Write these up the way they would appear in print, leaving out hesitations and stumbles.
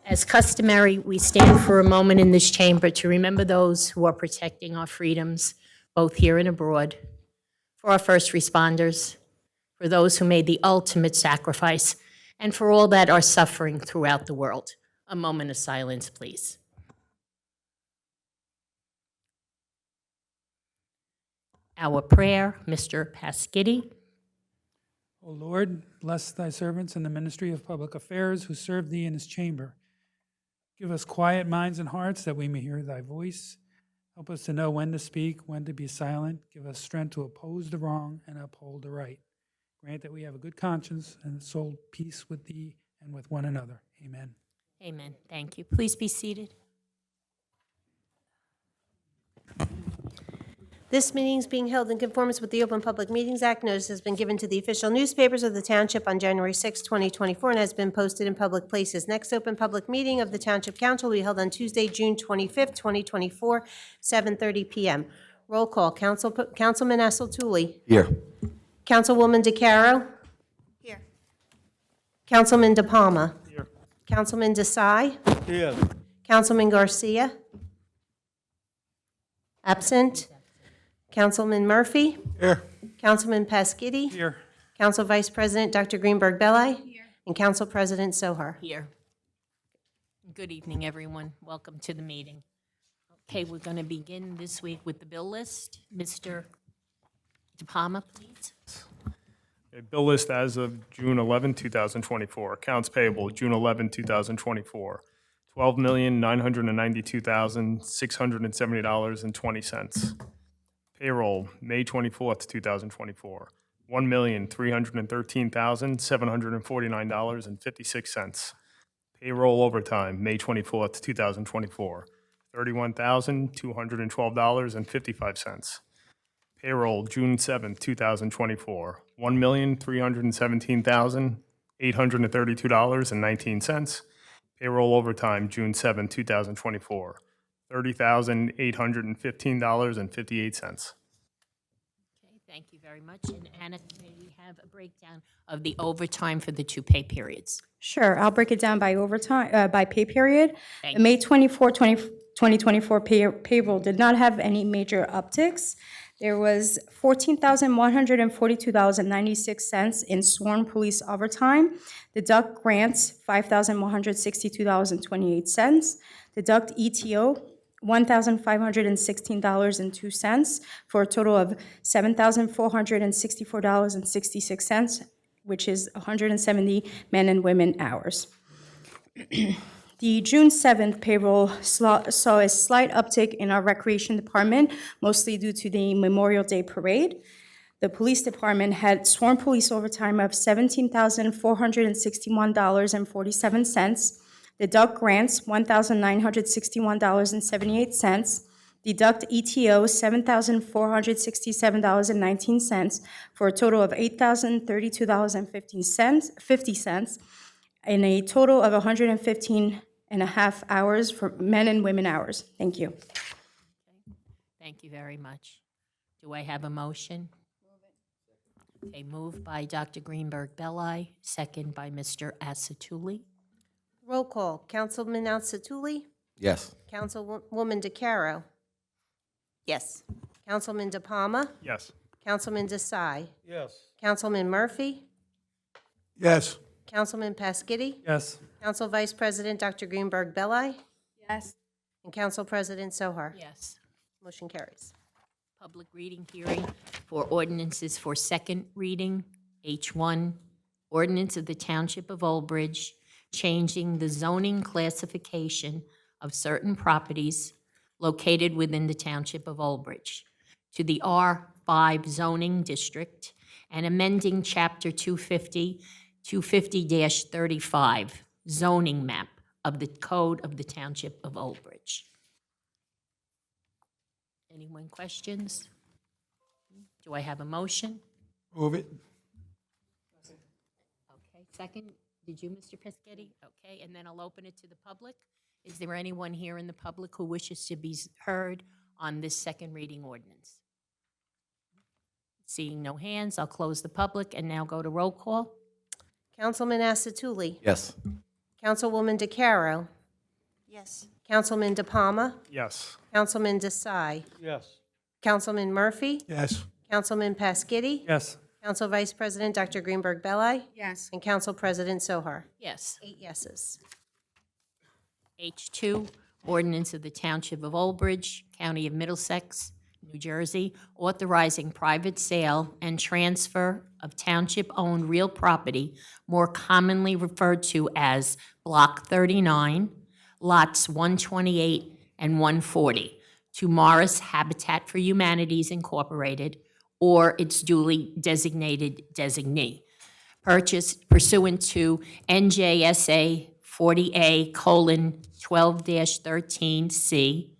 As customary, we stand for a moment in this chamber to remember those who are protecting our freedoms, both here and abroad, for our first responders, for those who made the ultimate sacrifice, and for all that are suffering throughout the world. A moment of silence, please. Our prayer, Mr. Pasquitti. O Lord, bless thy servants in the ministry of public affairs who serve thee in this chamber. Give us quiet minds and hearts that we may hear thy voice. Help us to know when to speak, when to be silent. Give us strength to oppose the wrong and uphold the right. Grant that we have a good conscience and soul peace with thee and with one another. Amen. Amen. Thank you. Please be seated. This meeting is being held in conformance with the Open Public Meetings Act. Notice has been given to the official newspapers of the Township on January 6, 2024, and has been posted in public places. Next open public meeting of the Township Council will be held on Tuesday, June 25, 2024, 7:30 p.m. Roll call. Councilman Asseltuli. Here. Councilwoman DeCaro. Here. Councilman DePalma. Here. Councilman Desai. Here. Councilman Garcia. Absent. Councilman Murphy. Here. Councilman Pasquitti. Here. Council Vice President Dr. Greenberg Belli. Here. And Council President Sohar. Here. Good evening, everyone. Welcome to the meeting. Okay, we're going to begin this week with the bill list. Mr. DePalma, please. A bill list as of June 11, 2024. Accounts payable, June 11, 2024. $12,992,670.20. Payroll, May 24th, 2024. $1,313,749.56. Payroll overtime, May 24th, 2024. $31,212.55. Payroll, June 7th, 2024, $1,317,832.19. Payroll overtime, June 7th, 2024, $30,815.58. Okay, thank you very much. And Anna, may we have a breakdown of the overtime for the two pay periods? Sure, I'll break it down by overtime, by pay period. Thank May 24, 2024 payroll did not have any major upticks. There was $14,142.96 in sworn police overtime. Deduct grants, $5,162.28. Deduct ETO, $1,516.02 for a total of $7,464.66, which is 170 men and women hours. The June 7th payroll saw a slight uptick in our recreation department, mostly due to the Memorial Day parade. The police department had sworn police overtime of $17,461.47. Deduct grants, $1,961.78. Deduct ETO, $7,467.19 for a total of $8,032.50, and a total of 115 and a half hours for men and women hours. Thank you. Thank you very much. Do I have a motion? Okay, moved by Dr. Greenberg Belli, second by Mr. Asatuli. Roll call. Councilman Asseltuli. Yes. Councilwoman DeCaro. Yes. Councilman DePalma. Yes. Councilman Desai. Yes. Councilman Murphy. Yes. Councilman Pasquitti. Yes. Council Vice President Dr. Greenberg Belli. Yes. And Council President Sohar. Yes. Motion carries. Public reading hearing for ordinances for second reading. H1, ordinance of the Township of Old Bridge changing the zoning classification of certain properties located within the Township of Old Bridge to the R5 zoning district and amending Chapter 250-35 zoning map of the Code of the Township of Old Bridge. Anyone questions? Do I have a motion? Move it. Okay, second, did you, Mr. Pescetti? Okay, and then I'll open it to the public. Is there anyone here in the public who wishes to be heard on this second reading ordinance? Seeing no hands, I'll close the public and now go to roll call. Councilman Asatuli. Yes. Councilwoman DeCaro. Yes. Councilman DePalma, Yes. Councilman Desai, Yes. Councilman Murphy, Yes. Councilman Pasquity, Yes. Council Vice President Dr. Greenberg Belli, Yes. and Council President Sohar. Yes. 8 yeses. H2, ordinance of the Township of Old Bridge, County of Middlesex, New Jersey, authorizing private sale and transfer of township-owned real property, more commonly referred to as Block 39, lots 128 and 140, to Morris Habitat for Humanities Incorporated, or its duly designated designee. Purchased pursuant to NJSA 40A:12-13C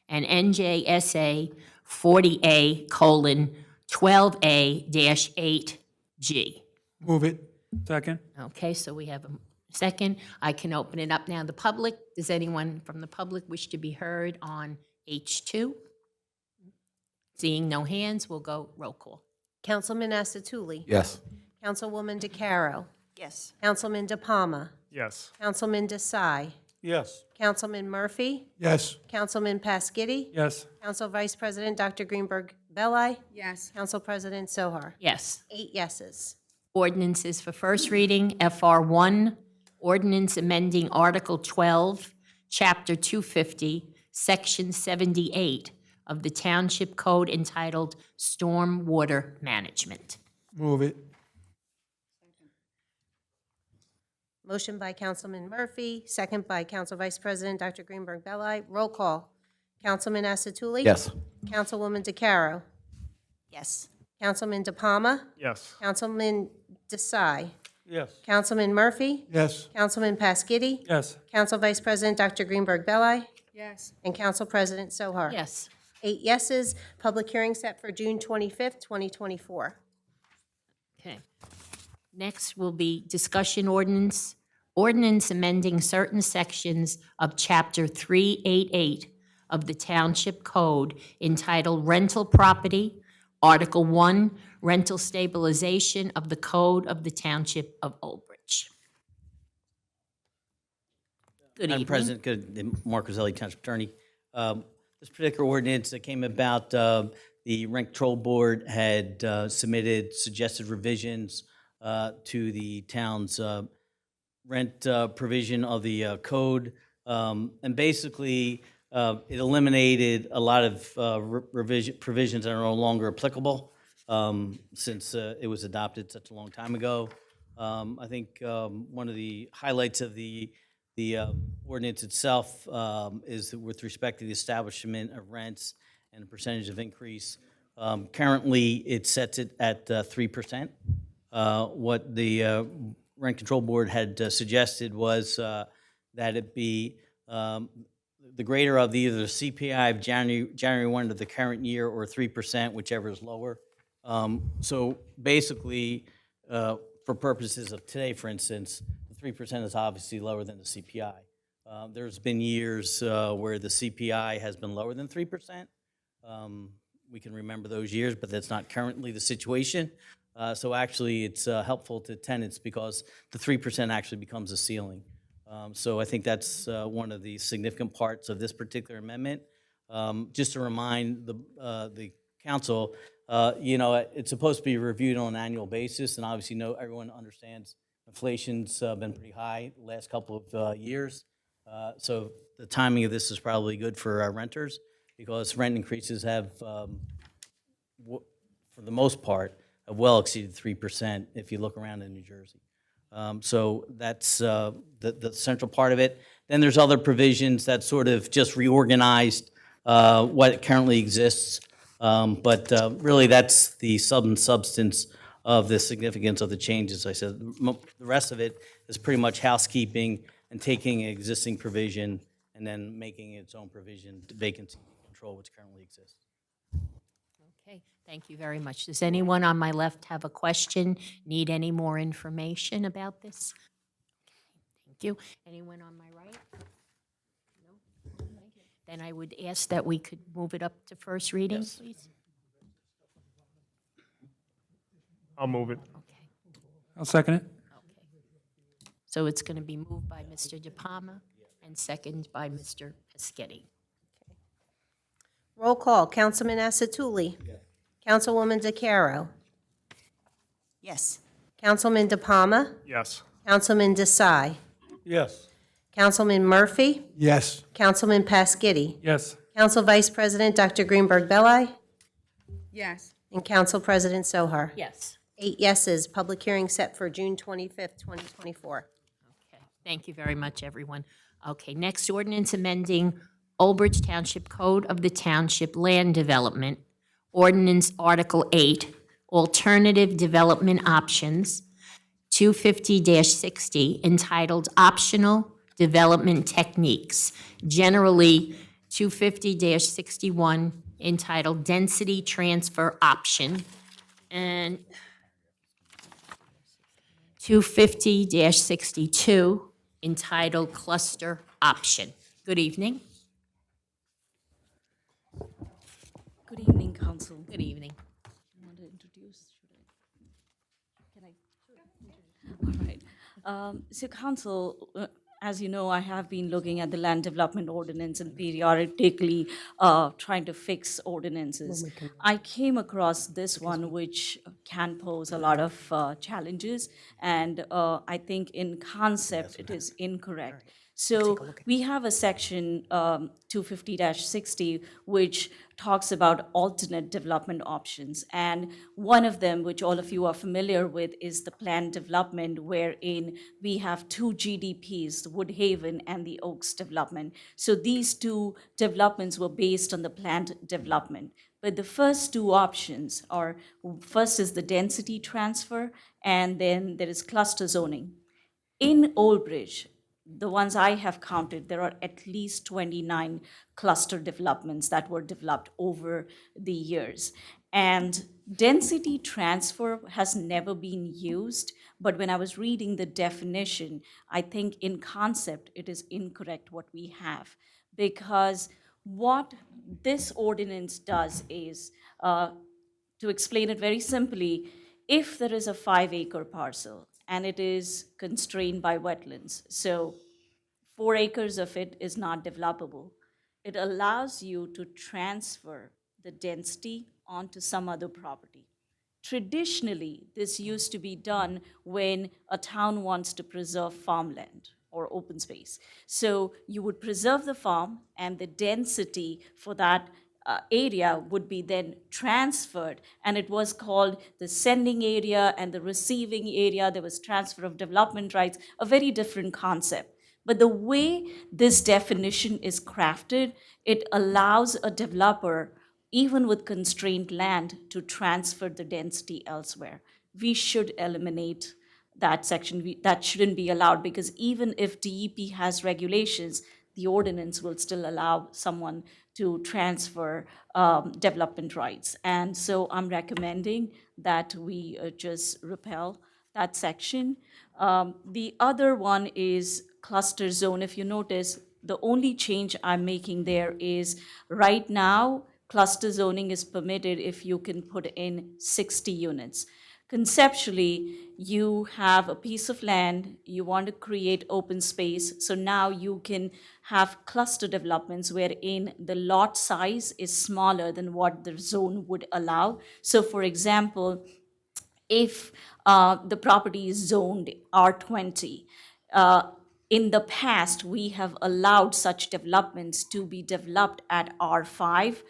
and NJSA 40A:12A-8G. Move it. Second? Okay, so we have a second. I can open it up now to the public. Does anyone from the public wish to be heard on H2? Seeing no hands, we'll go roll call. Councilman Asatuli. Yes. Councilwoman DeCaro. Yes. Councilman DePalma. Yes. Councilman Desai. Yes. Councilman Murphy. Yes. Councilman Pasquity. Yes. Council Vice President Dr. Greenberg Belli. Yes. Council President Sohar. Yes. 8 yeses. Ordinances for first reading, FR1, ordinance amending Article 12, Chapter 250, Section 78 of the Township Code entitled Stormwater Management. Move it. Motion by Councilman Murphy, second by Council Vice President Dr. Greenberg Belli. Roll call. Councilman Asatuli. Yes. Councilwoman DeCaro. Yes. Councilman DePalma. Yes. Councilman Desai. Yes. Councilman Murphy. Yes. Councilman Pasquity. Yes. Council Vice President Dr. Greenberg Belli. Yes. And Council President Sohar. Yes. 8 yeses. Public hearing set for June 25th, 2024. Okay. Next will be discussion ordinance amending certain sections of Chapter 388 of the Township Code entitled Rental Property, Article 1, Rental Stabilization of the Code of the Township of Old Bridge. Good Madam evening. President, Mark Roselli, Township Attorney. This particular ordinance that came about, the Rent Control Board had submitted suggested revisions to the town's rent provision of the code. And basically, it eliminated a lot of provisions that are no longer applicable since it was adopted such a long time ago. I think one of the highlights of the ordinance itself is that with respect to the establishment of rents and the percentage of increase. Currently, it sets it at 3%. What the Rent Control Board had suggested was that it be the greater of either the CPI of January 1 of the current year or 3%, whichever is lower. So basically, for purposes of today, for instance, the 3% is obviously lower than the CPI. There's been years where the CPI has been lower than 3%. We can remember those years, but that's not currently the situation. So actually, it's helpful to tenants because the 3% actually becomes a ceiling. So I think that's one of the significant parts of this particular amendment. Just to remind the council, it's supposed to be reviewed on an annual basis, and obviously, everyone understands inflation's been pretty high the last couple of years. So the timing of this is probably good for our renters because rent increases have, for the most part, have well exceeded 3% if you look around in New Jersey. So that's the central part of it. Then there's other provisions that sort of just reorganized what currently exists. But really, that's the substance of the significance of the changes. I said the rest of it is pretty much housekeeping and taking an existing provision and then making its own provision to vacancy control, which currently exists. Okay, thank you very much. Does anyone on my left have a question, need any more information about this? Thank you. Anyone on my right? No? Then I would ask that we could move it up to first reading, please. I'll move it. Okay. I'll second it. So it's going to be moved by Mr. DePalma And second by Mr. Pescetti. Roll call, Councilman Asatuli. Councilwoman DeCaro. Yes. Councilman DePalma. Yes. Councilman Desai. Yes. Councilman Murphy. Yes. Councilman Pasquity. Yes. Council Vice President Dr. Greenberg Belli. Yes. And Council President Sohar. Yes. 8 yeses. Public hearing set for June 25th, 2024. Okay, thank you very much, everyone. Okay, next ordinance amending Old Bridge Township Code of the Township Land Development, Ordinance Article 8, Alternative Development Options, 250-60, entitled Optional Development Techniques, generally 250-61, entitled Density Transfer Option, and 250-62, entitled Cluster Option. Good evening. Good evening, Council. Good evening. Want to introduce? Can I? All right. So, Council, as you know, I have been looking at the land development ordinance and periodically trying to fix ordinances. I came across this one, which can pose a lot of challenges, and I think in concept it is incorrect. So we have a section 250-60, which talks about alternate development options. And one of them, which all of you are familiar with, is the planned development, wherein we have two GDPs, the Woodhaven and the Oaks development. So these two developments were based on the planned development. But the first two options are, first is the density transfer, and then there is cluster zoning. In Old Bridge, the ones I have counted, there are at least 29 cluster developments that were developed over the years. And density transfer has never been used, but when I was reading the definition, I think in concept it is incorrect what we have. Because what this ordinance does is, to explain it very simply, if there is a 5-acre parcel and it is constrained by wetlands, so 4 acres of it is not developable, it allows you to transfer the density onto some other property. Traditionally, this used to be done when a town wants to preserve farmland or open space. So you would preserve the farm, and the density for that area would be then transferred, and it was called the sending area and the receiving area. There was transfer of development rights, a very different concept. But the way this definition is crafted, it allows a developer, even with constrained land, to transfer the density elsewhere. We should eliminate that section. That shouldn't be allowed, because even if DEP has regulations, the ordinance will still allow someone to transfer development rights. And so I'm recommending that we just repeal that section. The other one is cluster zone. If you notice, the only change I'm making there is, right now, cluster zoning is permitted if you can put in 60 units. Conceptually, you have a piece of land, you want to create open space, so now you can have cluster developments wherein the lot size is smaller than what the zone would allow. So for example, if the property is zoned R20, in the past, we have allowed such developments to be developed at R5,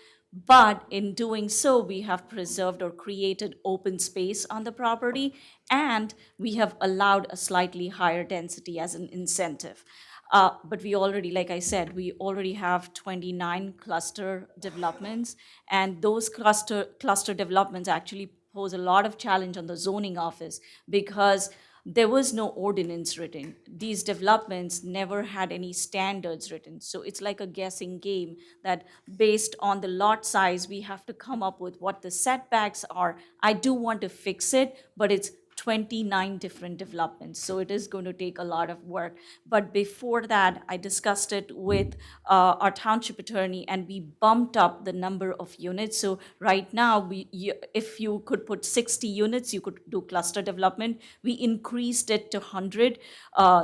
but in doing so, we have preserved or created open space on the property, and we have allowed a slightly higher density as an incentive. But we already, like I said, we already have 29 cluster developments, and those cluster developments actually pose a lot of challenge on the zoning office, because there was no ordinance written. These developments never had any standards written. So it's like a guessing game that based on the lot size, we have to come up with what the setbacks are. I do want to fix it, but it's 29 different developments. So it is going to take a lot of work. But before that, I discussed it with our township attorney, and we bumped up the number of units. So right now, if you could put 60 units, you could do cluster development. We increased it to 100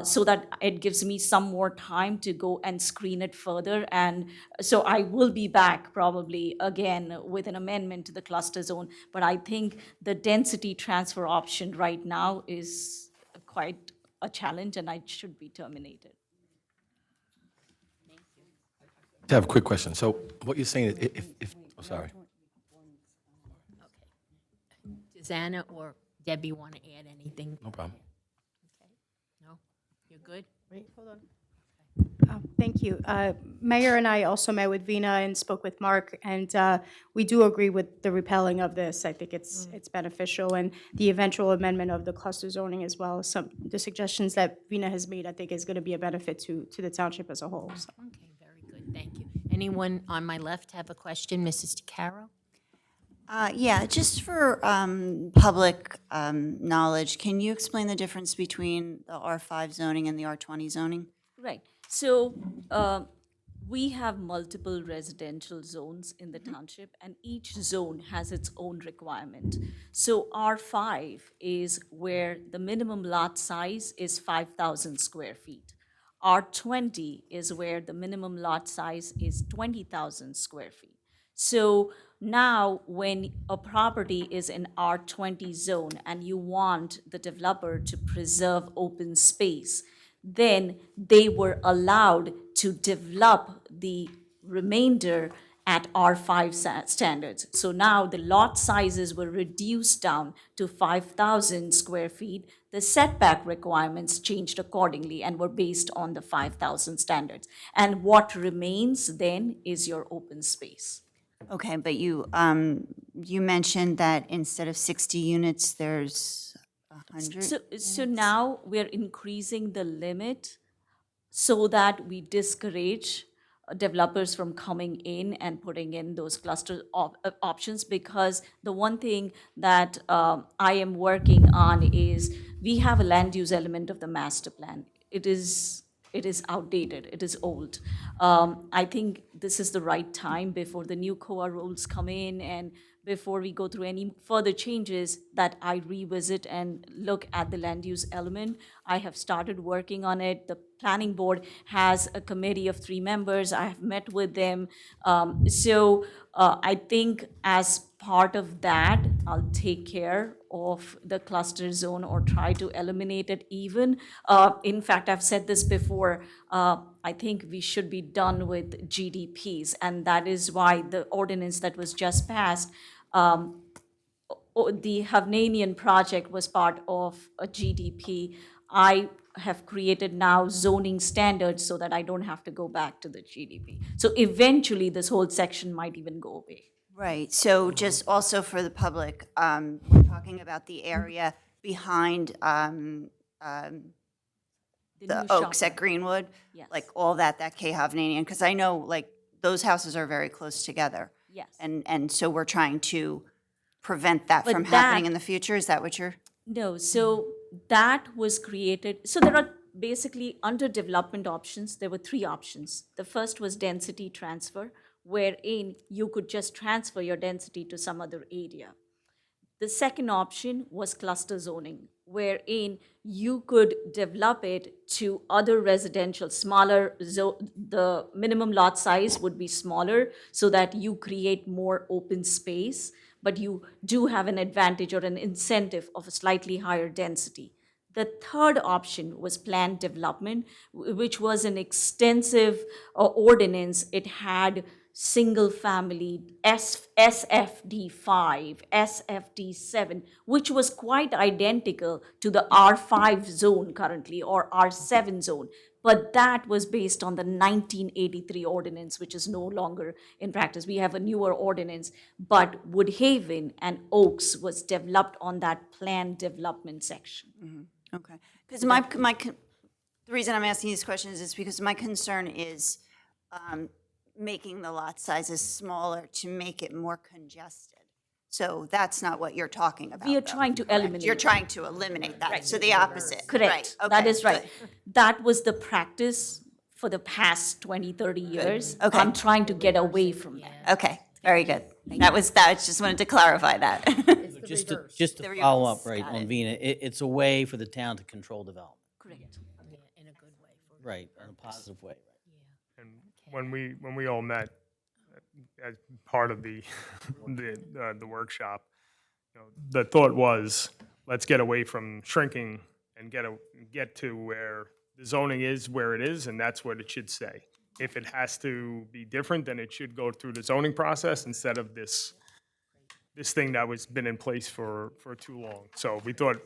so that it gives me some more time to go and screen it further. And so I will be back probably again with an amendment to the cluster zone. But I think the density transfer option right now is quite a challenge, and it should be terminated. I have a quick question. So what you're saying is if I'm sorry. Does Anna or Debbie want to add anything? No problem. No? You're good? Thank you. Mayor and I also met with Vina and spoke with Mark, and we do agree with the repelling of this. I think it's beneficial, and the eventual amendment of the cluster zoning as well. The suggestions that Vina has made, I think, is going to be a benefit to the township as a whole. So. Okay, very good, thank you. Anyone on my left have a question? Mrs. DeCaro? Yeah, just for public knowledge, can you explain the difference between the R5 zoning and the R20 zoning? Right. So we have multiple residential zones in the township, and each zone has its own requirement. So R5 is where the minimum lot size is 5,000 square feet. R20 is where the minimum lot size is 20,000 square feet. So now when a property is in R20 zone and you want the developer to preserve open space, then they were allowed to develop the remainder at R5 standards. So now the lot sizes were reduced down to 5,000 square feet. The setback requirements changed accordingly and were based on the 5,000 standards. And what remains then is your open space. Okay, but you mentioned that instead of 60 units, there's 100? So now we're increasing the limit so that we discourage developers from coming in and putting in those cluster options, because the one thing that I am working on is we have a land use element of the master plan. It is outdated, it is old. I think this is the right time before the new COA rules come in and before we go through any further changes that I revisit and look at the land use element. I have started working on it. The planning board has a committee of 3 members. I have met with them. So I think as part of that, I'll take care of the cluster zone or try to eliminate it even. In fact, I've said this before, I think we should be done with GDPs, and that is why the ordinance that was just passed, the Hovnanian project was part of a GDP. I have created now zoning standards so that I don't have to go back to the GDP. So eventually, this whole section might even go away. Right, so just also for the public, we're talking about the area behind The the new Oaks shopping. at Greenwood? Yes. Like all that K Hovnanian, because I know like those houses are very close together. Yes. And so we're trying to prevent that But from that- happening in the future? Is that what you're? No, so that was created, so there are basically under development options, there were 3 options. The first was density transfer, wherein you could just transfer your density to some other area. The second option was cluster zoning, wherein you could develop it to other residential, smaller, the minimum lot size would be smaller so that you create more open space, but you do have an advantage or an incentive of a slightly higher density. The third option was planned development, which was an extensive ordinance. It had single family, SFD5, SFD7, which was quite identical to the R5 zone currently or R7 zone. But that was based on the 1983 ordinance, which is no longer in practice. We have a newer ordinance, but Woodhaven and Oaks was developed on that planned development section. Okay, because the reason I'm asking these questions is because my concern is making the lot sizes smaller to make it more congested. So that's not what you're talking about. We are though, trying to correct? eliminate You're it. trying to eliminate that, so the opposite. Correct. Right, That okay, is right. good. That was the practice for the past 20, 30 years. Okay. I'm trying to get away from that. Okay, very good. That was, just wanted to clarify that. Just to The follow up, reverse, right, got on it. Vina, it's a way for the town to control development. Correct. In a good way. Right, in a positive way, right. And when we all met as part of the the workshop, the thought was, let's get away from shrinking and get to where the zoning is where it is, and that's what it should stay. If it has to be different, then it should go through the zoning process instead of this thing that was been in place for too long. So we thought,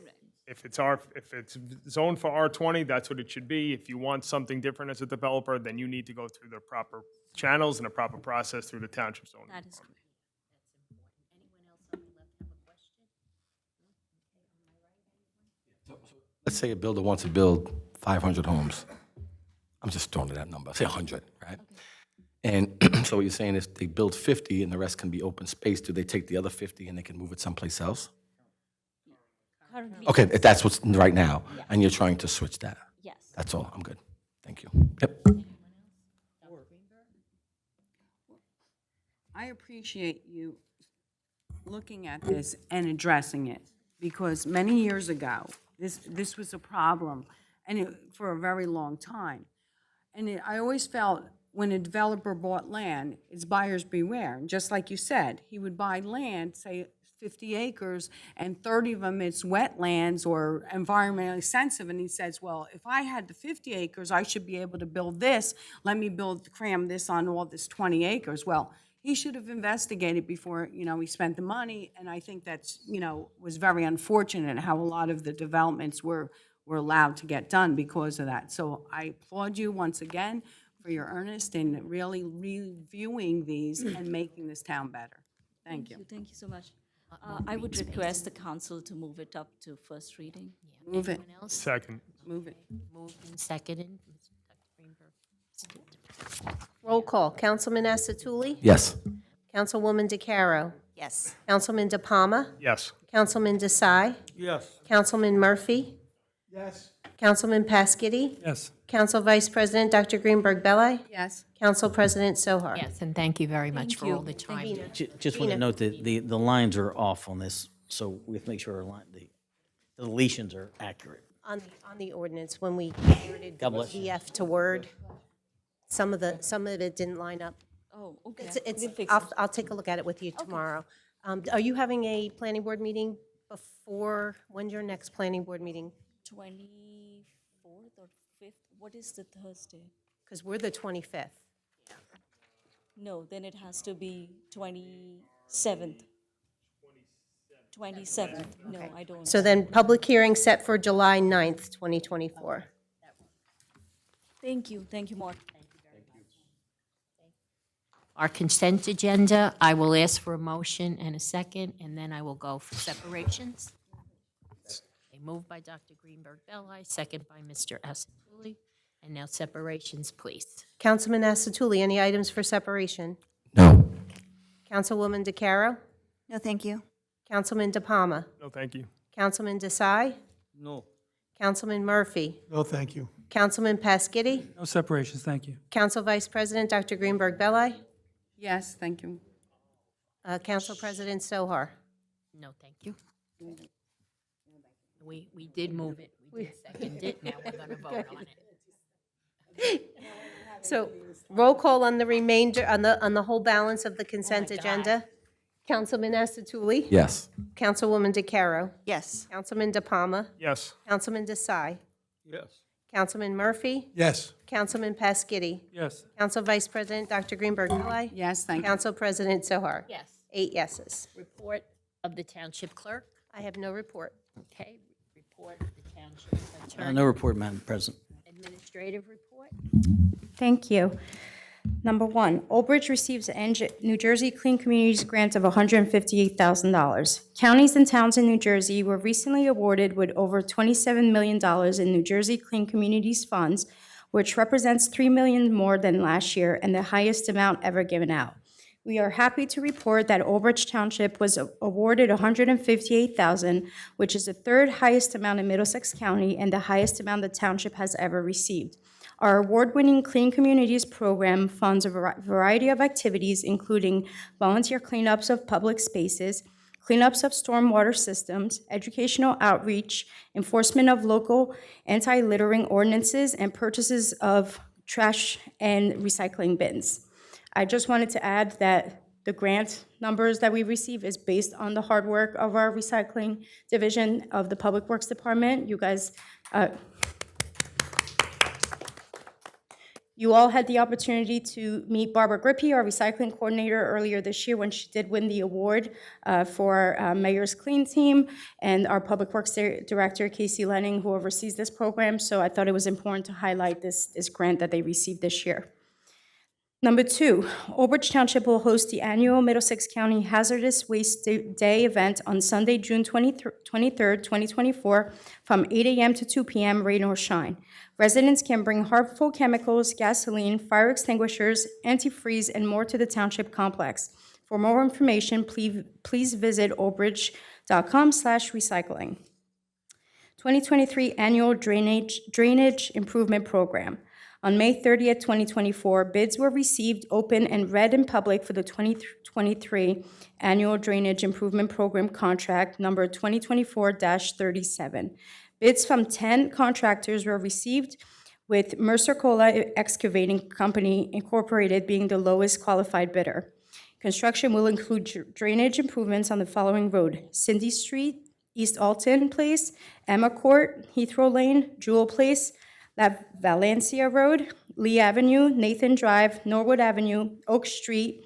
if it's zoned for R20, that's what it should be. If you want something different as a developer, then you need to go through the proper channels and the proper process through the township zoning. That is correct. Let's say a builder wants to build 500 homes. I'm just throwing that number, say 100, right? And so what you're saying is they build 50 and the rest can be open space. Do they take the other 50 and they can move it someplace else? Currently, Okay, if that's what's right now, and you're trying to switch that. yes. That's all, I'm good. Thank you. Yep. I appreciate you looking at this and addressing it, because many years ago, this was a problem, and for a very long time. And I always felt when a developer bought land, it's buyers beware. And just like you said, he would buy land, say 50 acres, and 30 of them it's wetlands or environmentally sensitive, and he says, well, if I had the 50 acres, I should be able to build this. Let me cram this on all this 20 acres. Well, he should have investigated before, he spent the money, and I think that's, was very unfortunate how a lot of the developments were allowed to get done because of that. So I applaud you once again for your earnest in really reviewing these and making this town better. Thank you. Thank you so much. I would request the council to move it up to first reading. Move it, Anyone else? Second. move it. Moved and seconded. Dr. Greenberg. Roll call. Councilman Asatuli? Yes. Councilwoman DeCaro? Yes. Councilman De Palma? Yes. Councilman Desai? Yes. Councilman Murphy? Yes. Councilman Pasquity? Yes. Council Vice President Dr. Greenberg Belli? Yes. Council President Sohar? Yes, and thank you very much Thank for you. all the time. Just want to note that the lines are off on this, so we have to make sure the deletions are accurate. On the ordinance, when we converted God bless you. DF to Word, some of it didn't line up. Oh, okay. I'll take a look at it with you tomorrow. Are you having a planning board meeting before, when's your next planning board meeting? 24th or 5th? What is the Thursday? Because we're the 25th. No, then it has to be 27th. 27th. No, I don't. So then, public hearing set for July 9th, 2024. Thank you. Thank you, Mark. Our consent agenda, I will ask for a motion and a second, and then I will go for separations. A move by Dr. Greenberg Belli, second by Mr. Asatuli. And now separations, please. Councilman Asatuli, any items for separation? No. Councilwoman DeCaro? No, thank you. Councilman De Palma? No, thank you. Councilman Desai? No. Councilman Murphy? No, thank you. Councilman Pasquity? No separations, thank you. Council Vice President Dr. Greenberg Belli? Yes, thank you. Council President Sohar? No, thank you. We did move it, we did second it, now we're going to vote on it. So roll call on the remainder, on the whole balance of the consent God. agenda. Councilman Asatuli? Yes. Councilwoman DeCaro? Yes. Councilman De Palma? Yes. Councilman Desai? Yes. Councilman Murphy? Yes. Councilman Pasquity? Yes. Council Vice President Dr. Greenberg Belli? Yes, thank you. Council President Sohar? Yes. 8 yeses. Report of the township clerk. I have no report. Okay, report of the township attorney. No report, Madam President. Administrative report. Thank you. Number one, Old Bridge receives a New Jersey Clean Communities grant of $158,000. Counties and towns in New Jersey were recently awarded with over $27 million in New Jersey Clean Communities funds, which represents $3 million more than last year and the highest amount ever given out. We are happy to report that Old Bridge Township was awarded $158,000, which is the third highest amount in Middlesex County and the highest amount the township has ever received. Our award-winning Clean Communities program funds a variety of activities, including volunteer cleanups of public spaces, cleanups of stormwater systems, educational outreach, enforcement of local anti-littering ordinances, and purchases of trash and recycling bins. I just wanted to add that the grant numbers that we receive is based on the hard work of our recycling division of the Public Works Department. You all had the opportunity to meet Barbara Grippy, our recycling coordinator, earlier this year when she did win the award for Mayor's Clean Team, and our Public Works Director, Casey Lenning, who oversees this program. So I thought it was important to highlight this grant that they received this year. Number 2, Old Bridge Township will host the annual Middlesex County Hazardous Waste Day event on Sunday, June 23rd, 2024, from 8 a.m. to 2 p.m., rain or shine. Residents can bring harmful chemicals, gasoline, fire extinguishers, antifreeze, and more to the township complex. For more information, please visit oldbridge.com/recycling. 2023 Annual Drainage Improvement Program. On May 30th, 2024, bids were received, open, and read in public for the 2023 Annual Drainage Improvement Program contract number 2024-37. Bids from 10 contractors were received, with Mercer Cola Excavating Company Incorporated being the lowest qualified bidder. Construction will include drainage improvements on the following road: Cindy Street, East Alton Place, Emma Court, Heathrow Lane, Jewel Place, La Valencia Road, Lee Avenue, Nathan Drive, Norwood Avenue, Oak Street,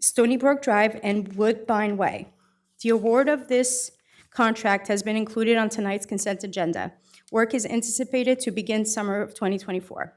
Stony Brook Drive, and Woodbine Way. The award of this contract has been included on tonight's consent agenda. Work is anticipated to begin summer of 2024.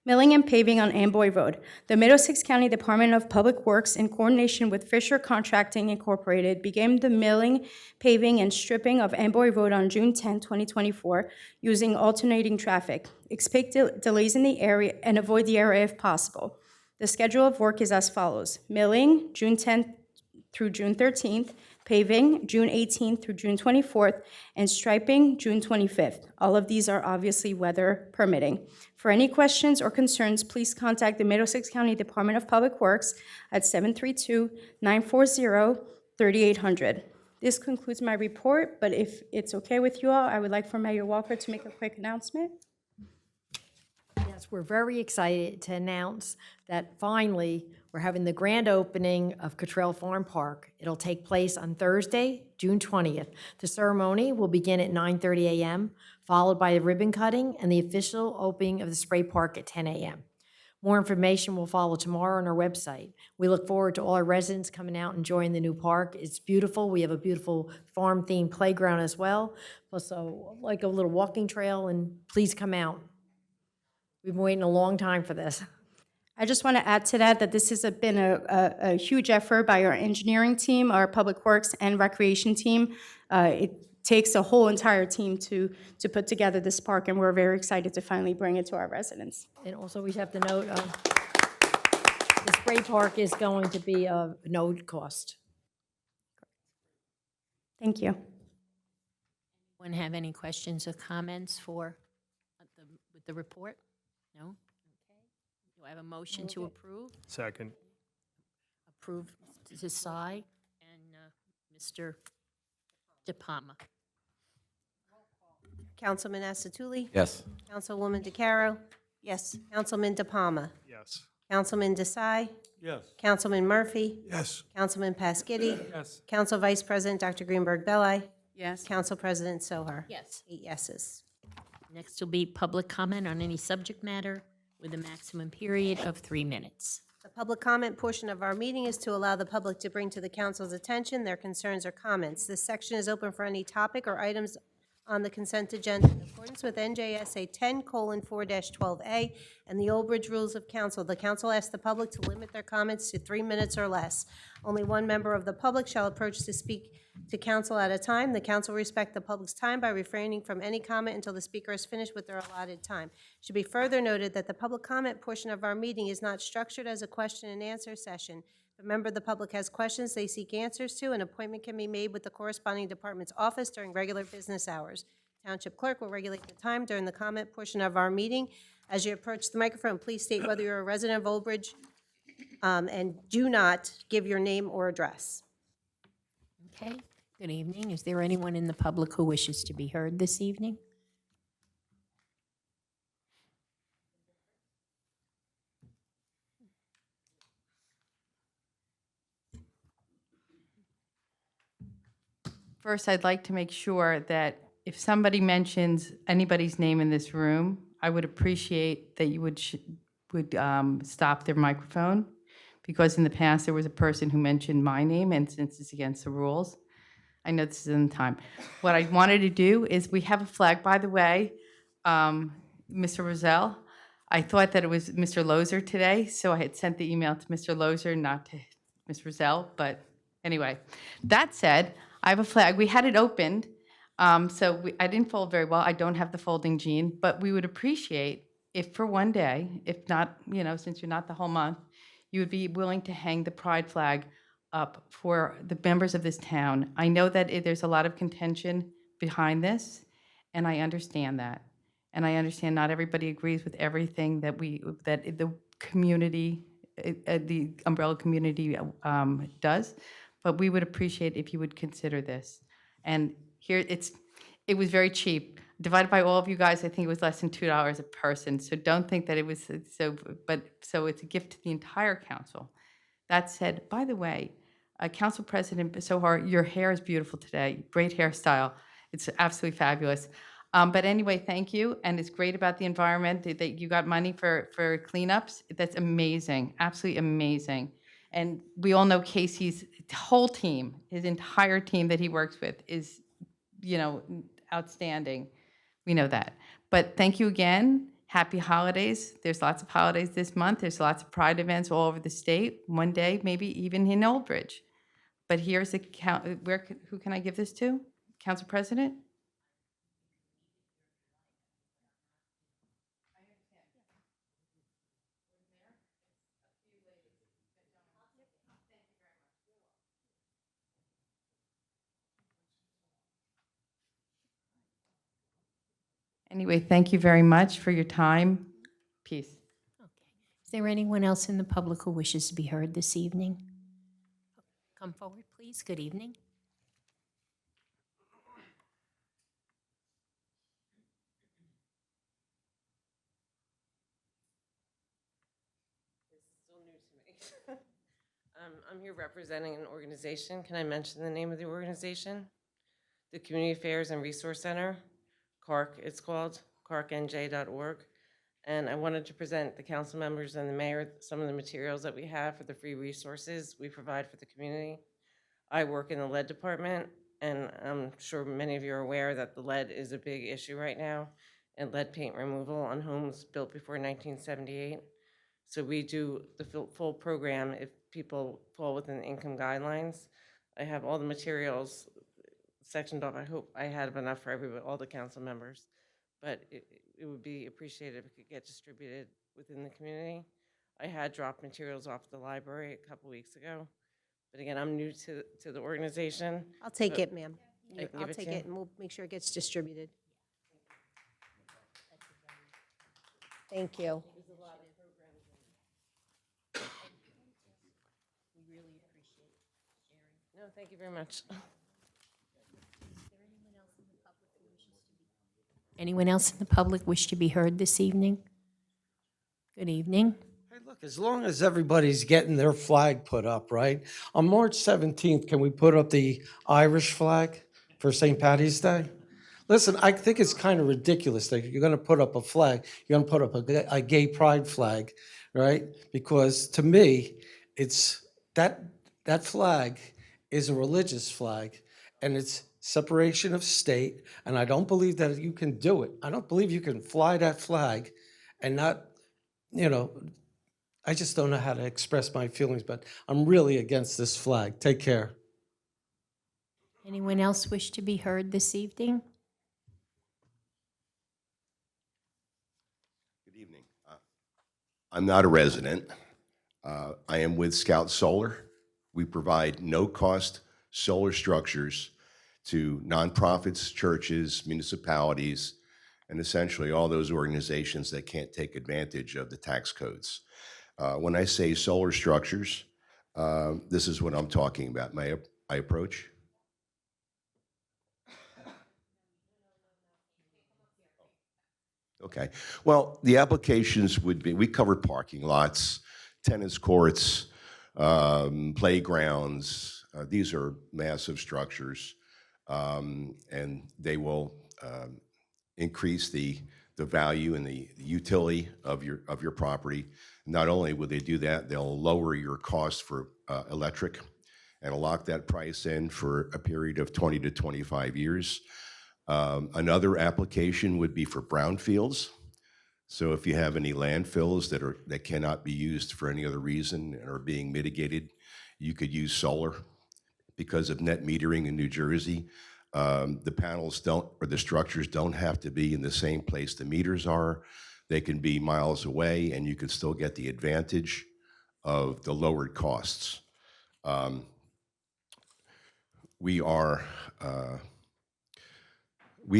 Milling and paving on Amboy Road. The Middlesex County Department of Public Works, in coordination with Fisher Contracting Incorporated, began the milling, paving, and stripping of Amboy Road on June 10, 2024, using alternating traffic. Expect delays in the area and avoid the area if possible. The schedule of work is as follows: milling, June 10th through June 13th, paving, June 18th through June 24th, and striping, June 25th. All of these are obviously weather permitting. For any questions or concerns, please contact the Middlesex County Department of Public Works at 732-940-3800. This concludes my report, but if it's okay with you all, I would like for Mayor Walker to make a quick announcement. Yes, we're very excited to announce that finally we're having the grand opening of Cottrell Farm Park. It'll take place on Thursday, June 20th. The ceremony will begin at 9:30 a.m., followed by a ribbon cutting and the official opening of the spray park at 10 a.m. More information will follow tomorrow on our website. We look forward to all our residents coming out and enjoying the new park. It's beautiful. We have a beautiful farm-themed playground as well, plus like a little walking trail, and please come out. We've been waiting a long time for this. I just want to add to that this has been a huge effort by our engineering team, our Public Works and Recreation team. It takes a whole entire team to put together this park, and we're very excited to finally bring it to our residents. And also, we have to note, the spray park is going to be of no cost. Thank you. Anyone have any questions or comments with the report? No? Okay. Do I have a motion to approve? Second. Approve to Sy and Mr. DePalma. Councilman Asatuli? Yes. Councilwoman DeCaro? Yes. Councilman DePalma? Yes. Councilman Desai? Yes. Councilman Murphy? Yes. Councilman Pasquini? Yes. Council Vice President Dr. Greenberg Belli? Yes. Council President Sohar? Yes. 8 yeses. Next will be public comment on any subject matter with a maximum period of 3 minutes. The public comment portion of our meeting is to allow the public to bring to the council's attention their concerns or comments. This section is open for any topic or items on the consent agenda in accordance with NJSA 10:4-12A and the Old Bridge Rules of Council. The council asks the public to limit their comments to 3 minutes or less. Only one member of the public shall approach to speak to council at a time. The council will respect the public's time by refraining from any comment until the speaker is finished with their allotted time. It should be further noted that the public comment portion of our meeting is not structured as a question and answer session. If a member of the public has questions they seek answers to, an appointment can be made with the corresponding department's office during regular business hours. Township clerk will regulate the time during the comment portion of our meeting. As you approach the microphone, please state whether you're a resident of Old Bridge, and do not give your name or address. Okay, good evening. Is there anyone in the public who wishes to be heard this evening? First, I'd like to make sure that if somebody mentions anybody's name in this room, I would appreciate that you would stop their microphone, because in the past, there was a person who mentioned my name, and since it's against the rules, I know this isn't the time. What I wanted to do is, we have a flag, by the way, Mr. Roselle. I thought that it was Mr. Lozer today, so I had sent the email to Mr. Lozer, not to Ms. Roselle, but anyway. That said, I have a flag. We had it opened, I didn't fold very well. I don't have the folding gene, but we would appreciate if for one day, if not, since you're not the whole month, you would be willing to hang the pride flag up for the members of this town. I know that there's a lot of contention behind this, and I understand that. And I understand not everybody agrees with everything that the community, the umbrella community does, but we would appreciate if you would consider this. And here, it was very cheap. Divided by all of you guys, I think it was less than $2 a person. So don't think that it was so it's a gift to the entire council. That said, by the way, Council President Sohar, your hair is beautiful today. Great hairstyle. It's absolutely fabulous. But anyway, thank you. And it's great about the environment that you got money for cleanups. That's amazing, absolutely amazing. And we all know Casey's whole team, his entire team that he works with is, outstanding. We know that. But thank you again. Happy holidays. There's lots of holidays this month. There's lots of pride events all over the state. One day, maybe even in Old Bridge. But here's who can I give this to? Council President? Anyway, thank you very much for your time. Peace. Okay. Is there anyone else in the public who wishes to be heard this evening? Come forward, please. Good evening. Still new to me. I'm here representing an organization. Can I mention the name of the organization? The Community Affairs and Resource Center, CARC it's called, carcnj.org. And I wanted to present the council members and the mayor some of the materials that we have for the free resources we provide for the community. I work in the lead department, and I'm sure many of you are aware that the lead is a big issue right now, and lead paint removal on homes built before 1978. So we do the full program if people fall within the income guidelines. I have all the materials sectioned off. I hope I have enough for everybody, all the council members, but it would be appreciated if it could get distributed within the community. I had dropped materials off at the library a couple weeks ago, but again, I'm new to the organization. I'll take it, ma'am. I can I'll give it take to you? it, and we'll make sure it gets distributed. Thank you. No, thank you very much. Anyone else in the public wish to be heard this evening? Good evening. Hey, look, as long as everybody's getting their flag put up, right? On March 17th, can we put up the Irish flag for St. Patty's Day? Listen, I think it's kind of ridiculous that you're going to put up a flag, you're going to put up a gay pride flag, right? Because to me, it's that flag is a religious flag, and it's separation of state, and I don't believe that you can do it. I don't believe you can fly that flag and not, I just don't know how to express my feelings, but I'm really against this flag. Take care. Anyone else wish to be heard this evening? Good evening. I'm not a resident. I am with Scout Solar. We provide no-cost solar structures to nonprofits, churches, municipalities, and essentially all those organizations that can't take advantage of the tax codes. When I say solar structures, this is what I'm talking about. May I approach? Okay. Well, the applications would be, we cover parking lots, tennis courts, playgrounds. These are massive structures, and they will increase the value and the utility of your property. Not only will they do that, they'll lower your cost for electric and lock that price in for a period of 20 to 25 years. Another application would be for brownfields. So if you have any landfills that cannot be used for any other reason and are being mitigated, you could use solar. Because of net metering in New Jersey, the panels don't, or the structures don't have to be in the same place the meters are. They can be miles away, and you can still get the advantage of the lowered costs. We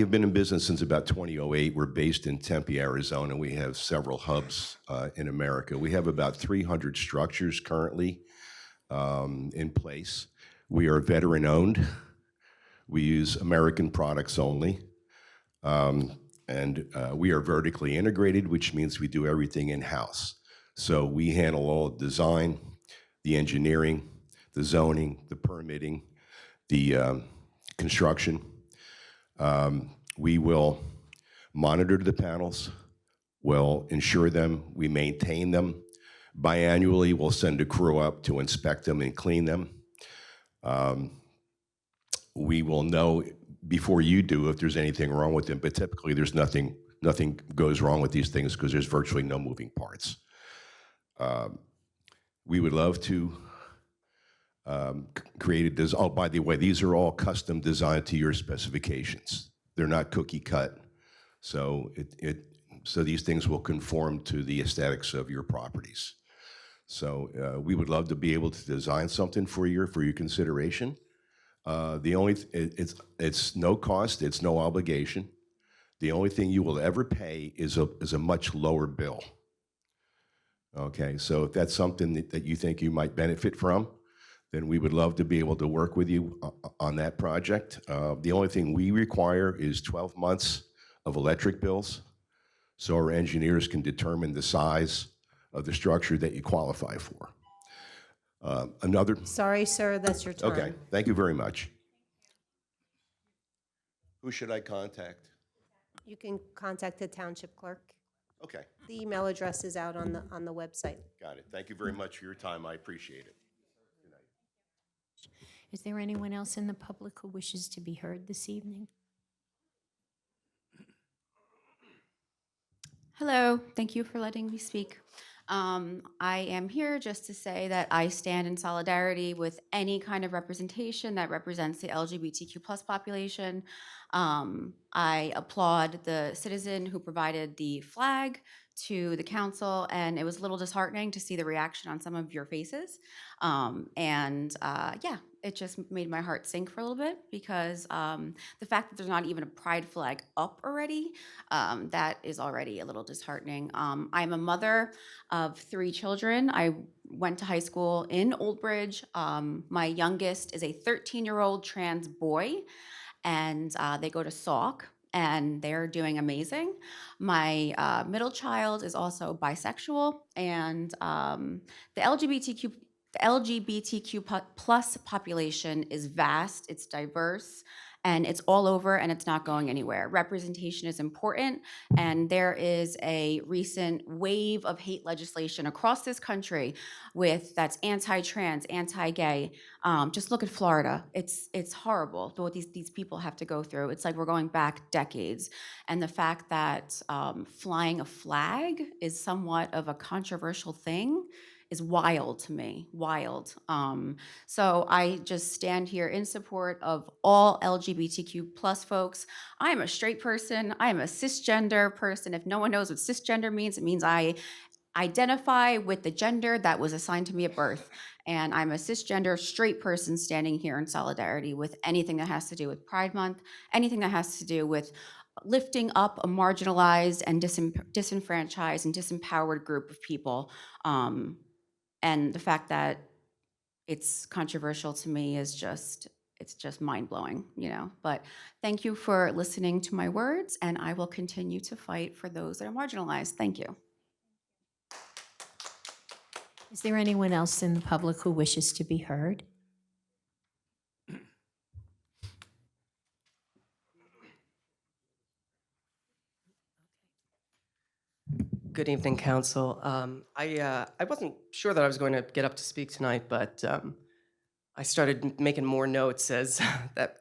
have been in business since about 2008. We're based in Tempe, Arizona. We have several hubs in America. We have about 300 structures currently in place. We are veteran-owned. We use American products only. And we are vertically integrated, which means we do everything in-house. So we handle all the design, the engineering, the zoning, the permitting, the construction. We will monitor the panels, we'll insure them, we maintain them. Biannually, we'll send a crew up to inspect them and clean them. We will know before you do if there's anything wrong with them, but typically there's nothing goes wrong with these things because there's virtually no moving parts. We would love to create a oh, by the way, these are all custom designed to your specifications. They're not cookie cut. So so these things will conform to the aesthetics of your properties. So we would love to be able to design something for your consideration. It's no cost, it's no obligation. The only thing you will ever pay is a much lower bill. Okay, so if that's something that you think you might benefit from, then we would love to be able to work with you on that project. The only thing we require is 12 months of electric bills, so our engineers can determine the size of the structure that you qualify for. Another? Sorry, sir, that's your time. Okay, thank you very much. Who should I contact? You can contact the township clerk. Okay, The email address is out on the website. got it. Thank you very much for your time. I appreciate it. Good night. Is there anyone else in the public who wishes to be heard this evening? Hello, thank you for letting me speak. I am here just to say that I stand in solidarity with any kind of representation that represents the LGBTQ plus population. I applaud the citizen who provided the flag to the council, and it was a little disheartening to see the reaction on some of your faces. Yeah, it just made my heart sink for a little bit because the fact that there's not even a pride flag up already, that is already a little disheartening. I'm a mother of 3 children. I went to high school in Old Bridge. My youngest is a 13-year-old trans boy, and they go to Sauk, and they're doing amazing. My middle child is also bisexual, and the LGBTQ plus population is vast, it's diverse, and it's all over, and it's not going anywhere. Representation is important, and there is a recent wave of hate legislation across this country that's anti-trans, anti-gay. Just look at Florida. It's horrible what these people have to go through. It's like we're going back decades. And the fact that flying a flag is somewhat of a controversial thing is wild to me, wild. So I just stand here in support of all LGBTQ plus folks. I am a straight person. I am a cisgender person. If no one knows what cisgender means, it means I identify with the gender that was assigned to me at birth. And I'm a cisgender, straight person standing here in solidarity with anything that has to do with Pride Month, anything that has to do with lifting up a marginalized and disenfranchised and disempowered group of people. And the fact that it's controversial to me is it's just mind-blowing, you know. But thank you for listening to my words, and I will continue to fight for those that are marginalized. Thank you. Is there anyone else in the public who wishes to be heard? Good evening, Council. I wasn't sure that I was going to get up to speak tonight, but I started making more notes as that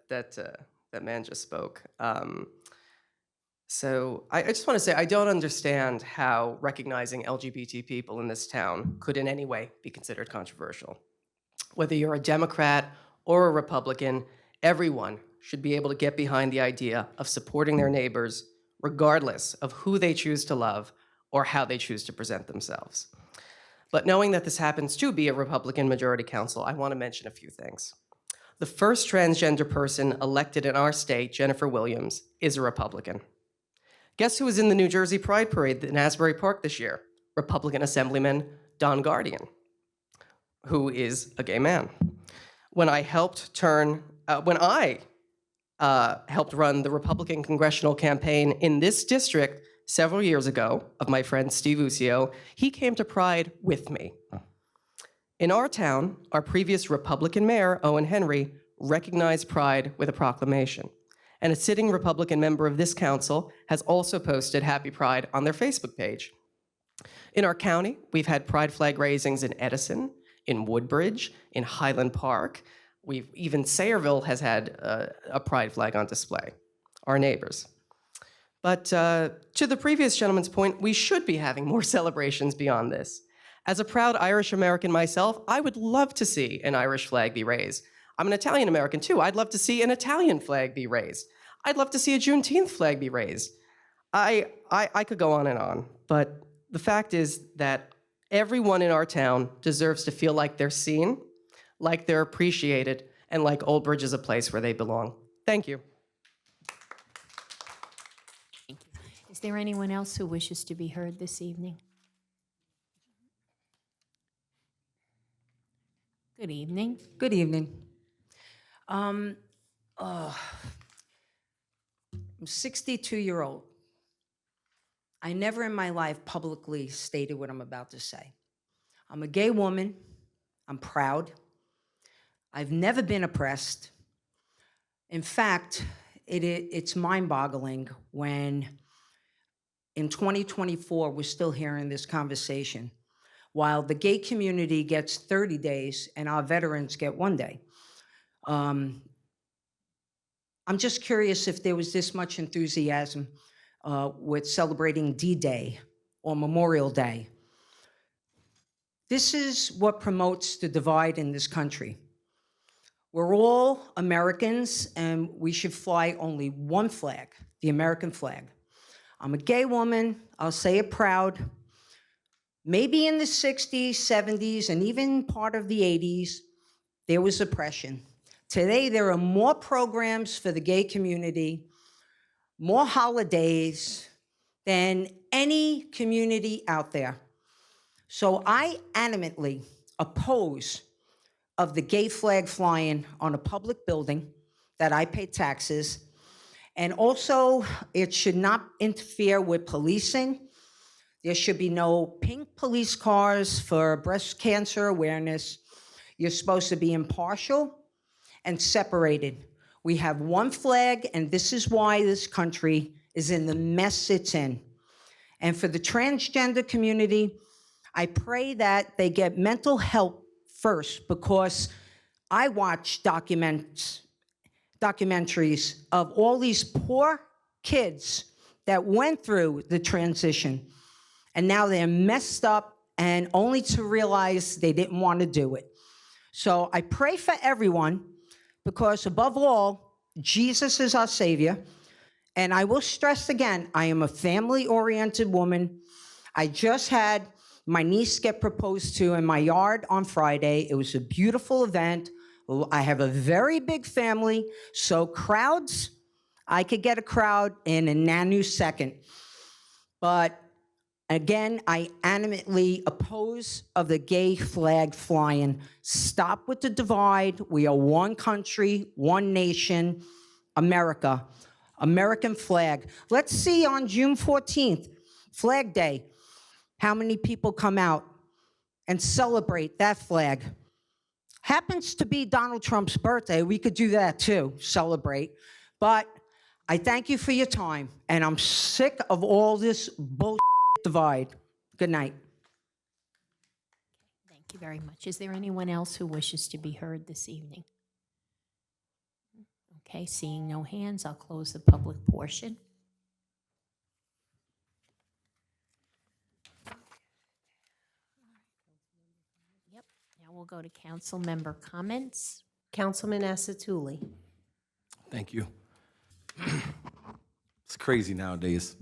man just spoke. So I just want to say I don't understand how recognizing LGBT people in this town could in any way be considered controversial. Whether you're a Democrat or a Republican, everyone should be able to get behind the idea of supporting their neighbors regardless of who they choose to love or how they choose to present themselves. But knowing that this happens to be a Republican majority council, I want to mention a few things. The first transgender person elected in our state, Jennifer Williams, is a Republican. Guess who was in the New Jersey Pride Parade in Asbury Park this year? Republican Assemblyman Don Guardian, who is a gay man. When I helped run the Republican congressional campaign in this district several years ago of my friend Steve Usio, he came to Pride with me. In our town, our previous Republican mayor, Owen Henry, recognized Pride with a proclamation. And a sitting Republican member of this council has also posted Happy Pride on their Facebook page. In our county, we've had Pride flag raisings in Edison, in Woodbridge, in Highland Park. Even Sayreville has had a Pride flag on display, our neighbors. But to the previous gentleman's point, we should be having more celebrations beyond this. As a proud Irish American myself, I would love to see an Irish flag be raised. I'm an Italian American too. I'd love to see an Italian flag be raised. I'd love to see a Juneteenth flag be raised. I could go on, but the fact is that everyone in our town deserves to feel like they're seen, like they're appreciated, and like Old Bridge is a place where they belong. Thank you. Thank you. Is there anyone else who wishes to be heard this evening? Good evening. Good evening. I'm 62-year-old. I never in my life publicly stated what I'm about to say. I'm a gay woman. I'm proud. I've never been oppressed. In fact, it's mind-boggling when in 2024, we're still hearing this conversation, while the gay community gets 30 days and our veterans get 1 day. I'm just curious if there was this much enthusiasm with celebrating D-Day or Memorial Day. This is what promotes the divide in this country. We're all Americans, and we should fly only one flag, the American flag. I'm a gay woman, I'll say it proud. Maybe in the 60s, 70s, and even part of the 80s, there was oppression. Today, there are more programs for the gay community, more holidays than any community out there. So I adamantly oppose of the gay flag flying on a public building that I pay taxes. And also, it should not interfere with policing. There should be no pink police cars for breast cancer awareness. You're supposed to be impartial and separated. We have one flag, and this is why this country is in the mess it's in. And for the transgender community, I pray that they get mental help first, because I watch documentaries of all these poor kids that went through the transition, and now they're messed up, and only to realize they didn't want to do it. So I pray for everyone, because above all, Jesus is our Savior. And I will stress again, I am a family-oriented woman. I just had My niece get proposed to in my yard on Friday. It was a beautiful event. I have a very big family, so crowds, I could get a crowd in a nanosecond. But again, I animately oppose of the gay flag flying. Stop with the divide. We are one country, one nation, America. American flag. Let's see on June 14th, Flag Day, how many people come out and celebrate that flag. Happens to be Donald Trump's birthday. We could do that too, celebrate. But I thank you for your time, and I'm sick of all this bullshit divide. Good night. Thank you very much. Is there anyone else who wishes to be heard this evening? Okay, seeing no hands, I'll close the public portion. Yep, now we'll go to council member comments. Councilman Asatuli. Thank you. It's crazy nowadays.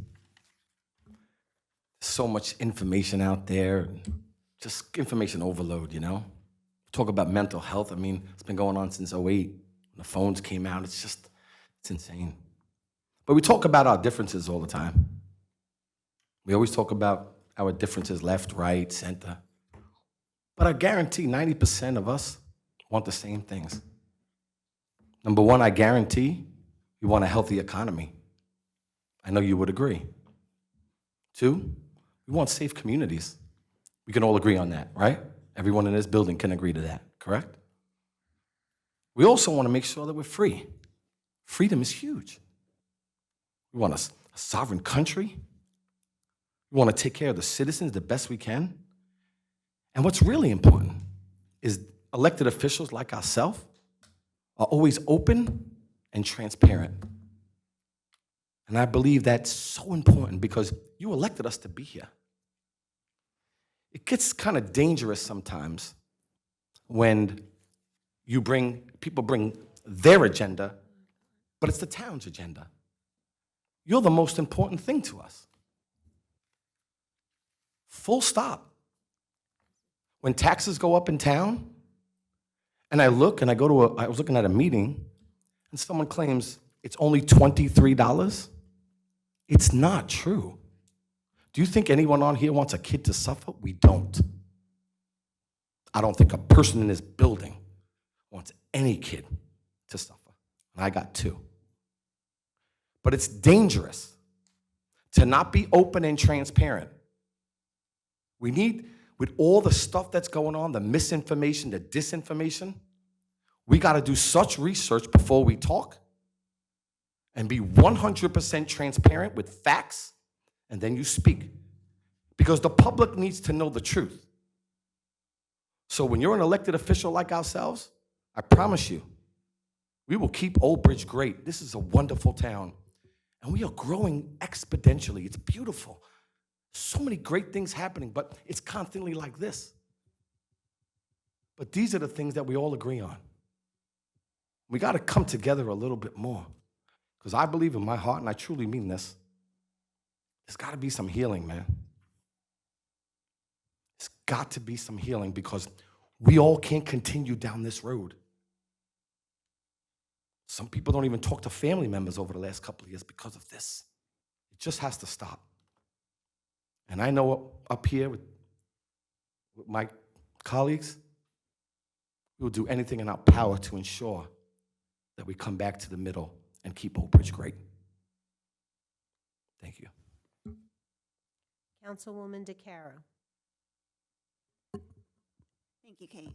So much information out there, just information overload, you know? Talk about mental health. I mean, it's been going on since '08. The phones came out. It's insane. But we talk about our differences all the time. We always talk about our differences, left, right, center. But I guarantee 90% of us want the same things. Number one, I guarantee we want a healthy economy. I know you would agree. Two, we want safe communities. We can all agree on that, right? Everyone in this building can agree to that, correct? We also want to make sure that we're free. Freedom is huge. We want a sovereign country. We want to take care of the citizens the best we can. And what's really important is elected officials like ourselves are always open and transparent. And I believe that's so important because you elected us to be here. It gets kind of dangerous sometimes when people bring their agenda, but it's the town's agenda. You're the most important thing to us. Full stop. When taxes go up in town, and I look and I was looking at a meeting, and someone claims it's only $23. It's not true. Do you think anyone on here wants a kid to suffer? We don't. I don't think a person in this building wants any kid to suffer. And I got two. But it's dangerous to not be open and transparent. We need, with all the stuff that's going on, the misinformation, the disinformation, we got to do such research before we talk and be 100% transparent with facts, and then you speak. Because the public needs to know the truth. So when you're an elected official like ourselves, I promise you, we will keep Old Bridge great. This is a wonderful town. And we are growing exponentially. It's beautiful. So many great things happening, but it's constantly like this. But these are the things that we all agree on. We got to come together a little bit more. Because I believe in my heart, and I truly mean this, there's got to be some healing, man. There's got to be some healing because we all can't continue down this road. Some people don't even talk to family members over the last couple of years because of this. It just has to stop. And I know up here with my colleagues, we will do anything in our power to ensure that we come back to the middle and keep Old Bridge great. Thank you. Councilwoman DeCaro. Thank you, Kate.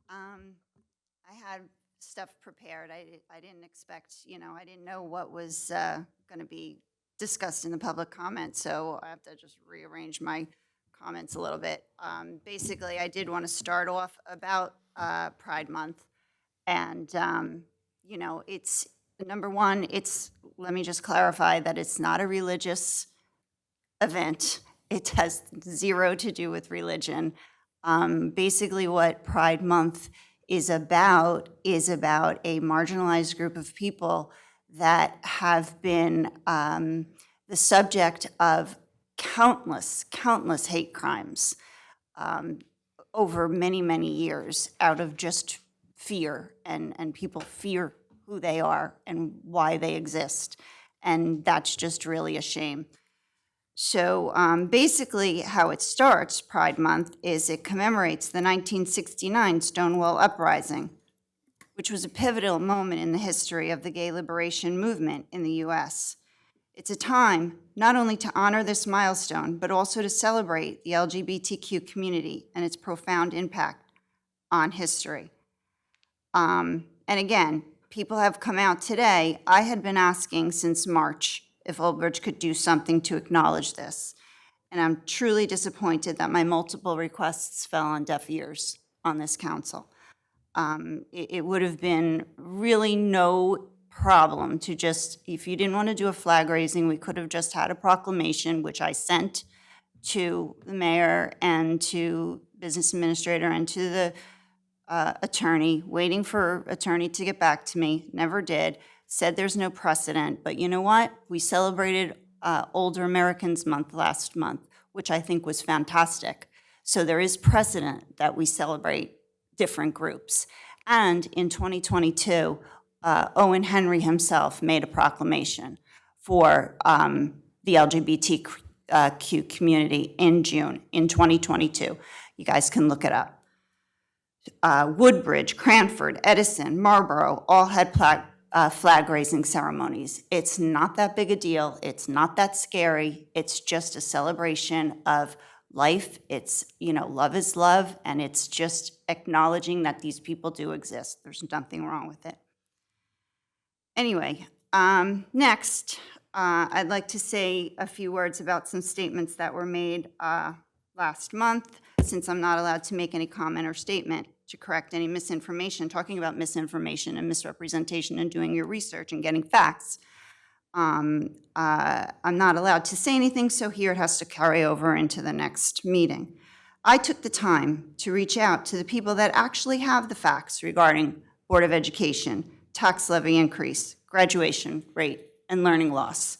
I had stuff prepared. I didn't expect, I didn't know what was going to be discussed in the public comment, so I have to just rearrange my comments a little bit. Basically, I did want to start off about Pride Month, and it's number one. Let me just clarify that it's not a religious event. It has zero to do with religion. Basically, what Pride Month is about a marginalized group of people that have been the subject of countless hate crimes over many, many years out of just fear, and people fear who they are and why they exist. And that's just really a shame. So basically how it starts, Pride Month, is it commemorates the 1969 Stonewall Uprising, which was a pivotal moment in the history of the gay liberation movement in the US. It's a time not only to honor this milestone, but also to celebrate the LGBTQ community and its profound impact on history. And again, people have come out today. I had been asking since March if Old Bridge could do something to acknowledge this. And I'm truly disappointed that my multiple requests fell on deaf ears on this council. It would have been really no problem to just, if you didn't want to do a flag raising, we could have just had a proclamation, which I sent to the mayor and to business administrator and to the attorney, waiting for attorney to get back to me, never did, said there's no precedent. But you know what? We celebrated Older Americans Month last month, which I think was fantastic. So there is precedent that we celebrate different groups. And in 2022, Owen Henry himself made a proclamation for the LGBTQ community in June in 2022. You guys can look it up. Woodbridge, Cranford, Edison, Marlborough all had flag-raising ceremonies. It's not that big a deal. It's not that scary. It's just a celebration of life. It's, love is love, and it's just acknowledging that these people do exist. There's nothing wrong with it. Anyway, next, I'd like to say a few words about some statements that were made last month, since I'm not allowed to make any comment or statement to correct any misinformation, talking about misinformation and misrepresentation and doing your research and getting facts. I'm not allowed to say anything, so here it has to carry over into the next meeting. I took the time to reach out to the people that actually have the facts regarding Board of Education, tax levy increase, graduation rate, and learning loss.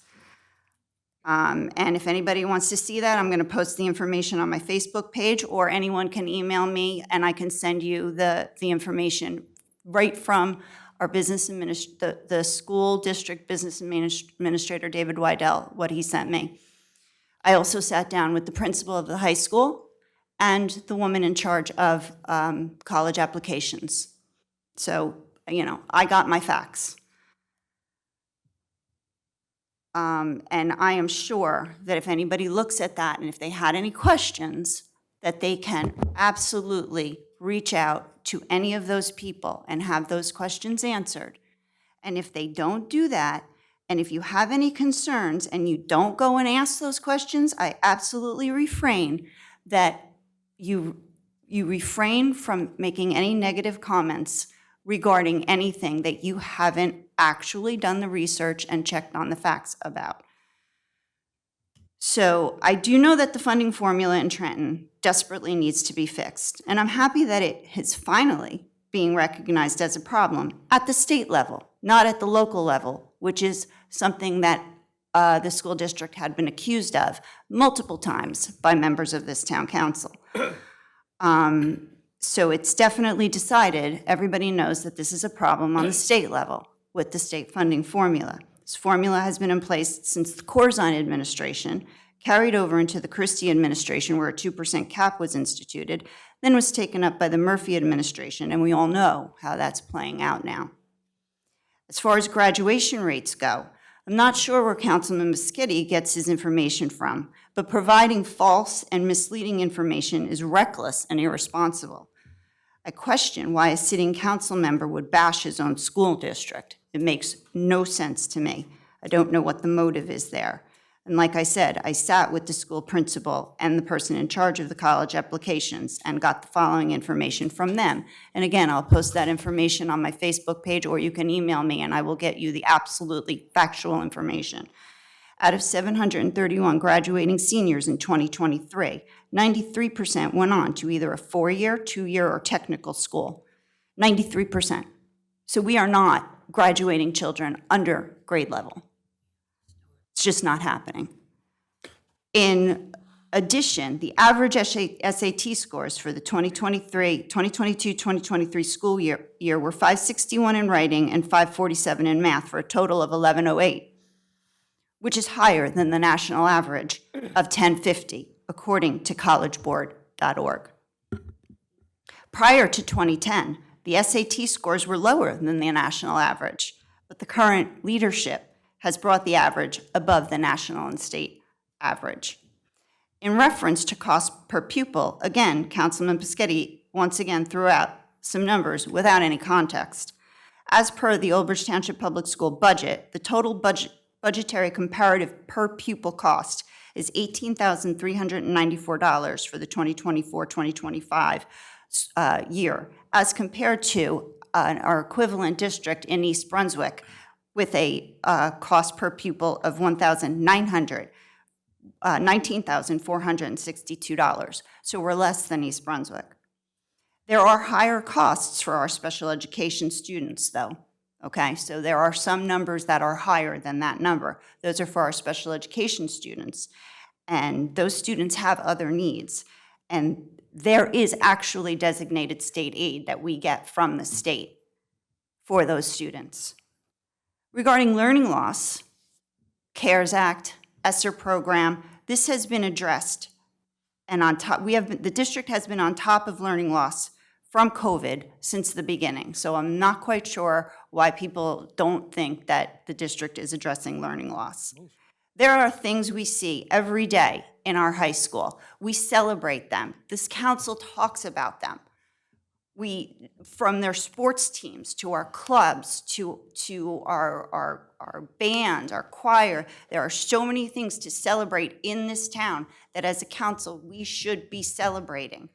And if anybody wants to see that, I'm going to post the information on my Facebook page, or anyone can email me and I can send you the information right from our the school district business administrator, David Wydell, what he sent me. I also sat down with the principal of the high school and the woman in charge of college applications. So, I got my facts. And I am sure that if anybody looks at that and if they had any questions, that they can absolutely reach out to any of those people and have those questions answered. And if they don't do that, and if you have any concerns and you don't go and ask those questions, I absolutely refrain that you refrain from making any negative comments regarding anything that you haven't actually done the research and checked on the facts about. So I do know that the funding formula in Trenton desperately needs to be fixed, and I'm happy that it is finally being recognized as a problem at the state level, not at the local level, which is something that the school district had been accused of multiple times by members of this town council. So it's definitely decided, everybody knows that this is a problem on the state level with the state funding formula. This formula has been in place since the Corzine administration, carried over into the Christie administration where a 2% cap was instituted, then was taken up by the Murphy administration, and we all know how that's playing out now. As far as graduation rates go, I'm not sure where Councilman Moschetti gets his information from, but providing false and misleading information is reckless and irresponsible. I question why a sitting council member would bash his own school district. It makes no sense to me. I don't know what the motive is there. And like I said, I sat with the school principal and the person in charge of the college applications and got the following information from them. And again, I'll post that information on my Facebook page, or you can email me and I will get you the absolutely factual information. Out of 731 graduating seniors in 2023, 93% went on to either a 4-year, 2-year, or technical school. 93%. So we are not graduating children under grade level. It's just not happening. In addition, the average SAT scores for the 2022-2023 school year were 561 in writing and 547 in math, for a total of 1108, which is higher than the national average of 1050, according to collegeboard.org. Prior to 2010, the SAT scores were lower than the national average, but the current leadership has brought the average above the national and state average. In reference to cost per pupil, again, Councilman Piscetty once again threw out some numbers without any context. As per the Old Bridge Township Public School budget, the total budgetary comparative per pupil cost is $18,394 for the 2024-2025 year, as compared to our equivalent district in East Brunswick with a cost per pupil of $19,462. So we're less than East Brunswick. There are higher costs for our special education students, though. Okay, so there are some numbers that are higher than that number. Those are for our special education students. And those students have other needs. And there is actually designated state aid that we get from the state for those students. Regarding learning loss, CARES Act, ESSER program, this has been addressed. And on top, the district has been on top of learning loss from COVID since the beginning. So I'm not quite sure why people don't think that the district is addressing learning loss. There are things we see every day in our high school. We celebrate them. This council talks about them. From their sports teams to our clubs to our band, our choir, there are so many things to celebrate in this town that as a council we should be celebrating.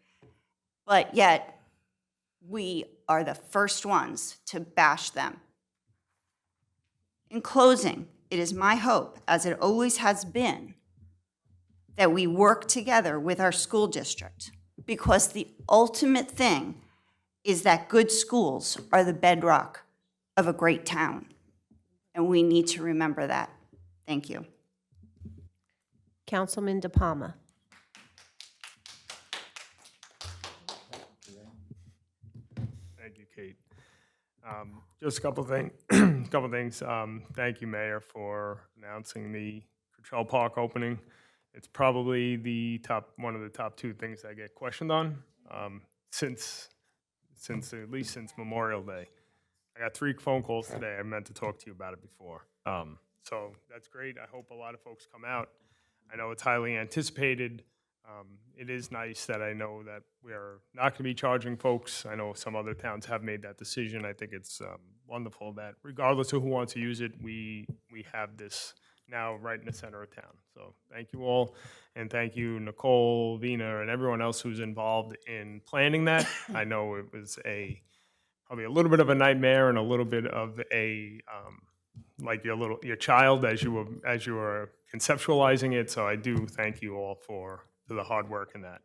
But yet, we are the first ones to bash them. In closing, it is my hope, as it always has been, that we work together with our school district, because the ultimate thing is that good schools are the bedrock of a great town. And we need to remember that. Thank you. Councilman De Palma. Thank you, Kate. Just a couple things. Thank you, Mayor, for announcing the Cottrell Park opening. It's probably one of the top two things I get questioned on since Memorial Day. I got 3 phone calls today. I meant to talk to you about it before. So that's great. I hope a lot of folks come out. I know it's highly anticipated. It is nice that I know that we are not going to be charging folks. I know some other towns have made that decision. I think it's wonderful that regardless of who wants to use it, we have this now right in the center of town. So thank you all, and thank you, Nicole, Vina, and everyone else who's involved in planning that. I know it was probably a little bit of a nightmare and a little bit of a like your child as you were conceptualizing it. So I do thank you all for the hard work in that.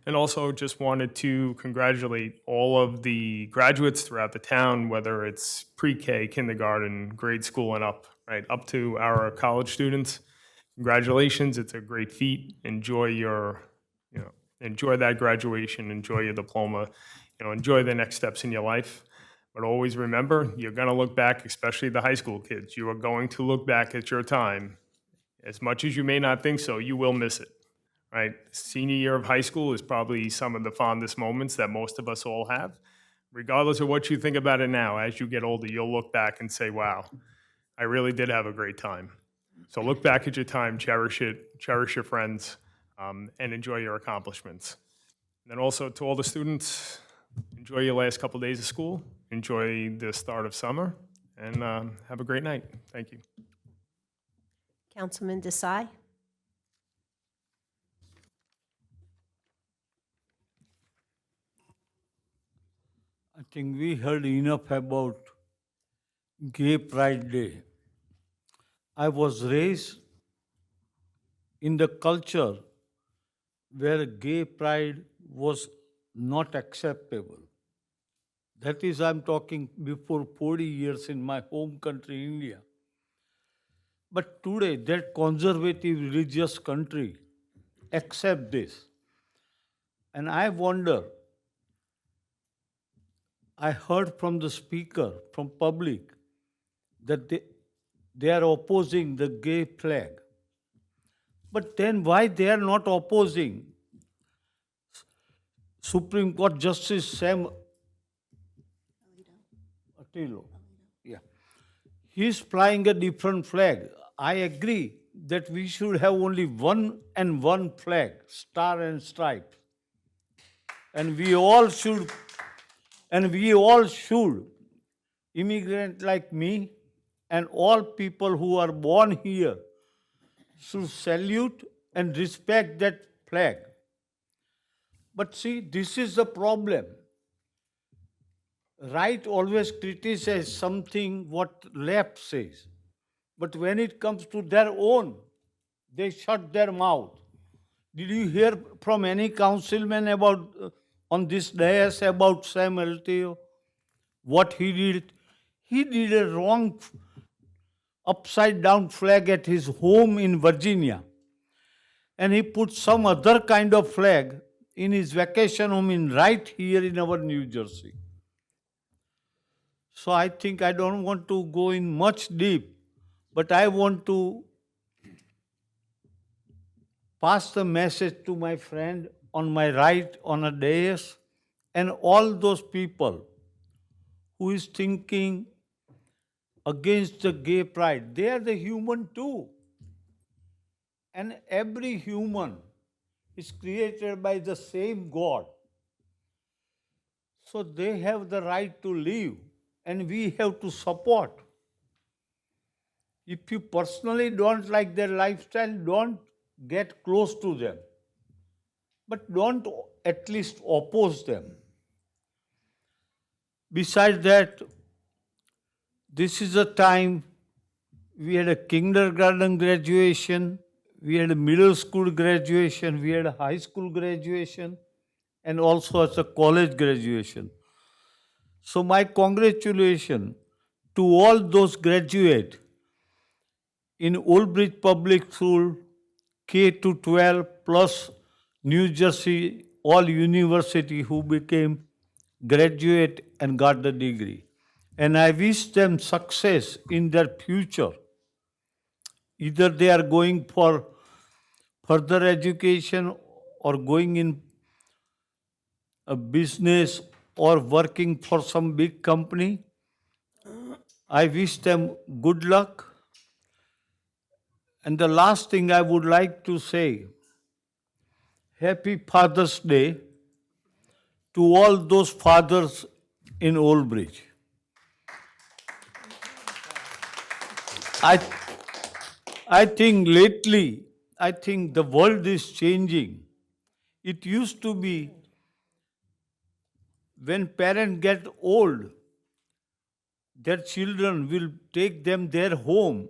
And also just wanted to congratulate all of the graduates throughout the town, whether it's pre-K, kindergarten, grade school, and up to our college students. Congratulations, it's a great feat. Enjoy that graduation, enjoy your diploma, enjoy the next steps in your life. But always remember, you're gonna look back, especially the high school kids, you are going to look back at your time. As much as you may not think so, you will miss it, right? Senior year of high school is probably some of the fondest moments that most of us all have. Regardless of what you think about it now, as you get older, you'll look back and say, wow, I really did have a great time. So look back at your time, cherish it, cherish your friends, and enjoy your accomplishments. And then also to all the students, enjoy your last couple days of school, enjoy the start of summer, and have a great night. Thank you. Councilman Desai. I think we heard enough about Gay Pride Day. I was raised in the culture where gay pride was not acceptable. That is, I'm talking before 40 years in my home country, India. But today, that conservative religious country accept this. And I wonder, I heard from the speaker, from public, that they are opposing the gay flag. But then why they are not opposing Supreme Court Justice Sam Attilo? Yeah. He's flying a different flag. I agree that we should have only one and one flag, star and stripe. And we all should, immigrant like me and all people who are born here should salute and respect that flag. But see, this is the problem. Right always criticizes something what left says. But when it comes to their own, they shut their mouth. Did you hear from any councilman about on this dais about Sam Alteo? What he did? He did a wrong upside down flag at his home in Virginia. And he put some other kind of flag in his vacation home in right here in our New Jersey. So I think I don't want to go in much deep, but I want to pass the message to my friend on my right on a dais and all those people who is thinking against the gay pride. They are the human too. And every human is created by the same God. So they have the right to live and we have to support. If you personally don't like their lifestyle, don't get close to them. But don't at least oppose them. Besides that, this is a time we had a kindergarten graduation, we had a middle school graduation, we had a high school graduation, and also as a college graduation. So my congratulations to all those graduates in Old Bridge Public School, K to 12 plus New Jersey All University who became graduate and got the degree. And I wish them success in their future. Either they are going for further education or going in a business or working for some big company. I wish them good luck. And the last thing I would like to say, Happy Father's Day to all those fathers in Old Bridge. I think lately, I think the world is changing. It used to be when parents get old, their children will take them their home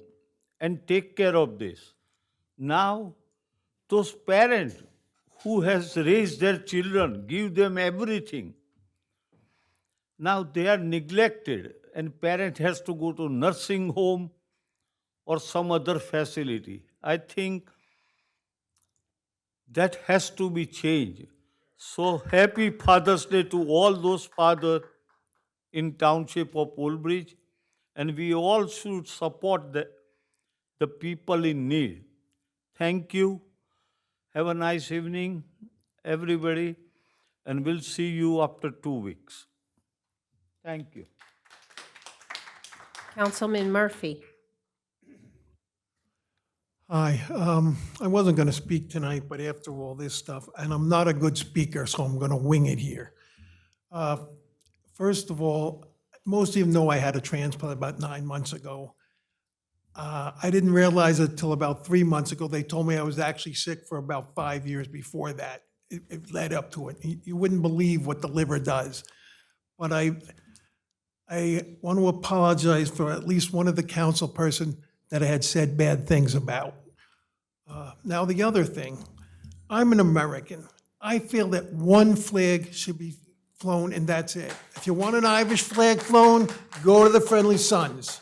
and take care of this. Now, those parents who has raised their children, give them everything. Now they are neglected and parent has to go to nursing home or some other facility. I think that has to be changed. So happy Father's Day to all those fathers in Township of Old Bridge, and we all should support the people in need. Thank you. Have a nice evening, everybody, and we'll see you after 2 weeks. Thank you. Councilman Murphy. Hi, I wasn't going to speak tonight, but after all this stuff, and I'm not a good speaker, so I'm going to wing it here. First of all, most of you know I had a transplant about 9 months ago. I didn't realize it till about 3 months ago. They told me I was actually sick for about 5 years before that. It led up to it. You wouldn't believe what the liver does. But I want to apologize for at least one of the council person that I had said bad things about. Now, the other thing, I'm an American. I feel that one flag should be flown and that's it. If you want an Irish flag flown, go to the Friendly Sons.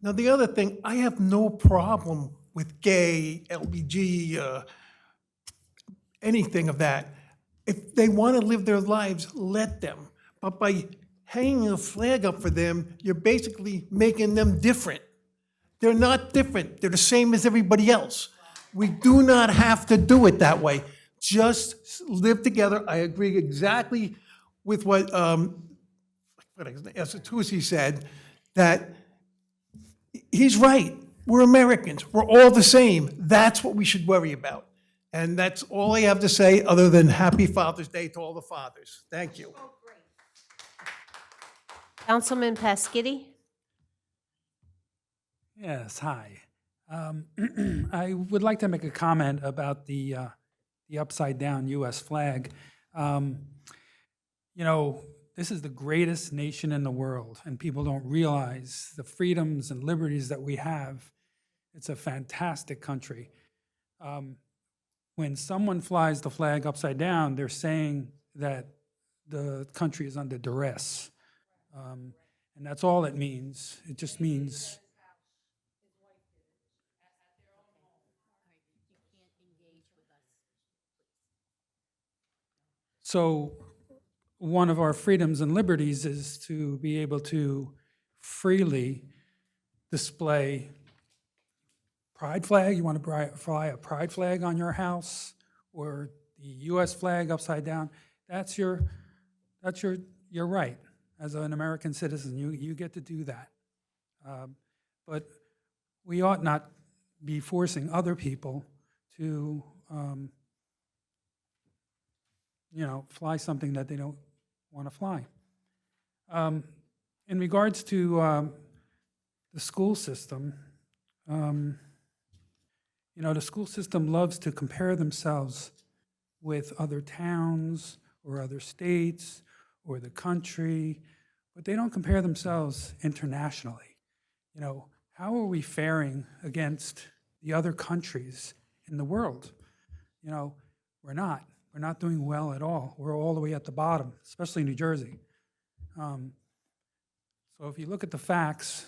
Now, the other thing, I have no problem with gay, LBG, anything of that. If they want to live their lives, let them. But by hanging a flag up for them, you're basically making them different. They're not different. They're the same as everybody else. We do not have to do it that way. Just live together. I agree exactly with what Esatusi said, that he's right. We're Americans. We're all the same. That's what we should worry about. And that's all I have to say, other than Happy Father's Day to all the fathers. Thank you. Councilman Pasquini? Yes, hi. I would like to make a comment about the upside-down U.S. flag. You know, this is the greatest nation in the world, and people don't realize the freedoms and liberties that we have. It's a fantastic country. When someone flies the flag upside down, they're saying that the country is under duress. And that's all it means. It just means... So one of our freedoms and liberties is to be able to freely display pride flag. You want to fly a pride flag on your house, or the U.S. flag upside down. That's your right as an American citizen. You get to do that. But we ought not be forcing other people to fly something that they don't want to fly. In regards to the school system, the school system loves to compare themselves with other towns or other states or the country, but they don't compare themselves internationally. How are we faring against the other countries in the world? We're not. We're not doing well at all. We're all the way at the bottom, especially New Jersey. So if you look at the facts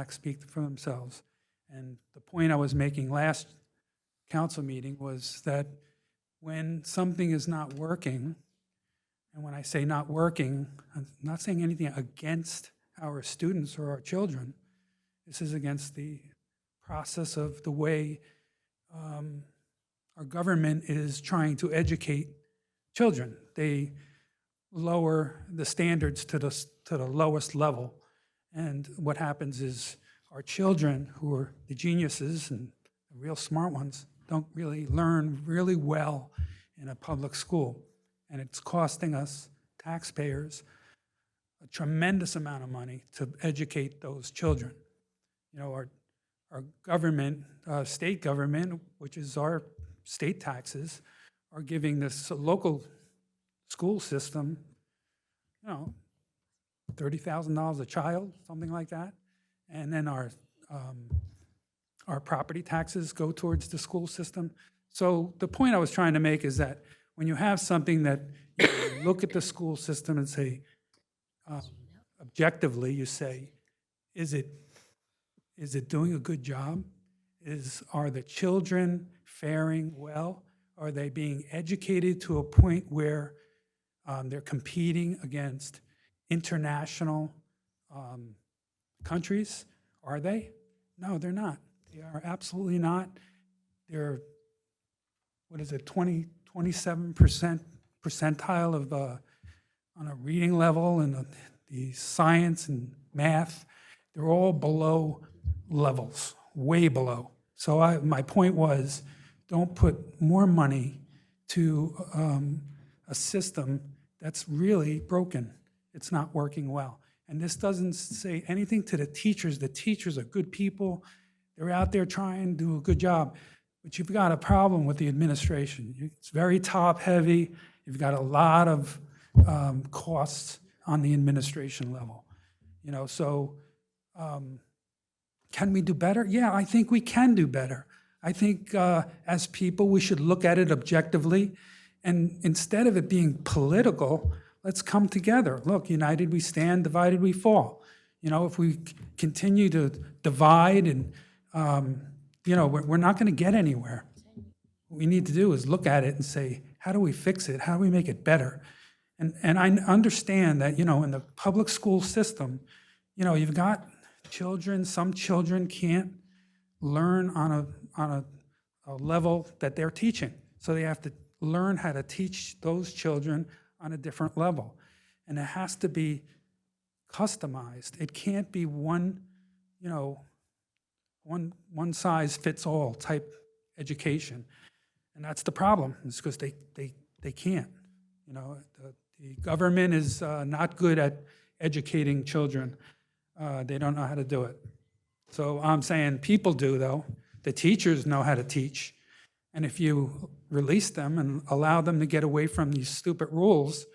speak for themselves. And the point I was making last council meeting was that when something is not working, and when I say not working, I'm not saying anything against our students or our children. This is against the process of the way our government is trying to educate children. They lower the standards to the lowest level. And what happens is our children, who are the geniuses and the real smart ones, don't really learn really well in a public school. And it's costing us, taxpayers, a tremendous amount of money to educate those children. Our government, state government, which is our state taxes, are giving this local school system, $30,000 a child, something like that. And then our property taxes go towards the school system. So the point I was trying to make is that when you have something that you look at the school system and say, objectively, you say, is it doing a good job? Are the children faring well? Are they being educated to a point where they're competing against international countries? Are they? No, they're not. They are absolutely not. They're, 27% percentile of on a reading level and the science and math. They're all below levels, way below. So my point was, don't put more money to a system that's really broken. It's not working well. And this doesn't say anything to the teachers. The teachers are good people. They're out there trying to do a good job. But you've got a problem with the administration. It's very top-heavy. You've got a lot of costs on the administration level. Can we do better? Yeah, I think we can do better. I think as people, we should look at it objectively. And instead of it being political, let's come together. Look, united we stand, divided we fall. If we continue to divide and, we're not going to get anywhere. What we need to do is look at it and say, how do we fix it? How do we make it better? And I understand that, in the public school system, you've got children, some children can't learn on a level that they're teaching. So they have to learn how to teach those children on a different level. And it has to be customized. It can't be one size fits all type education. And that's the problem, is because they can't. The government is not good at educating children. They don't know how to do it. So I'm saying people do, though. The teachers know how to teach. And if you release them and allow them to get away from these stupid rules,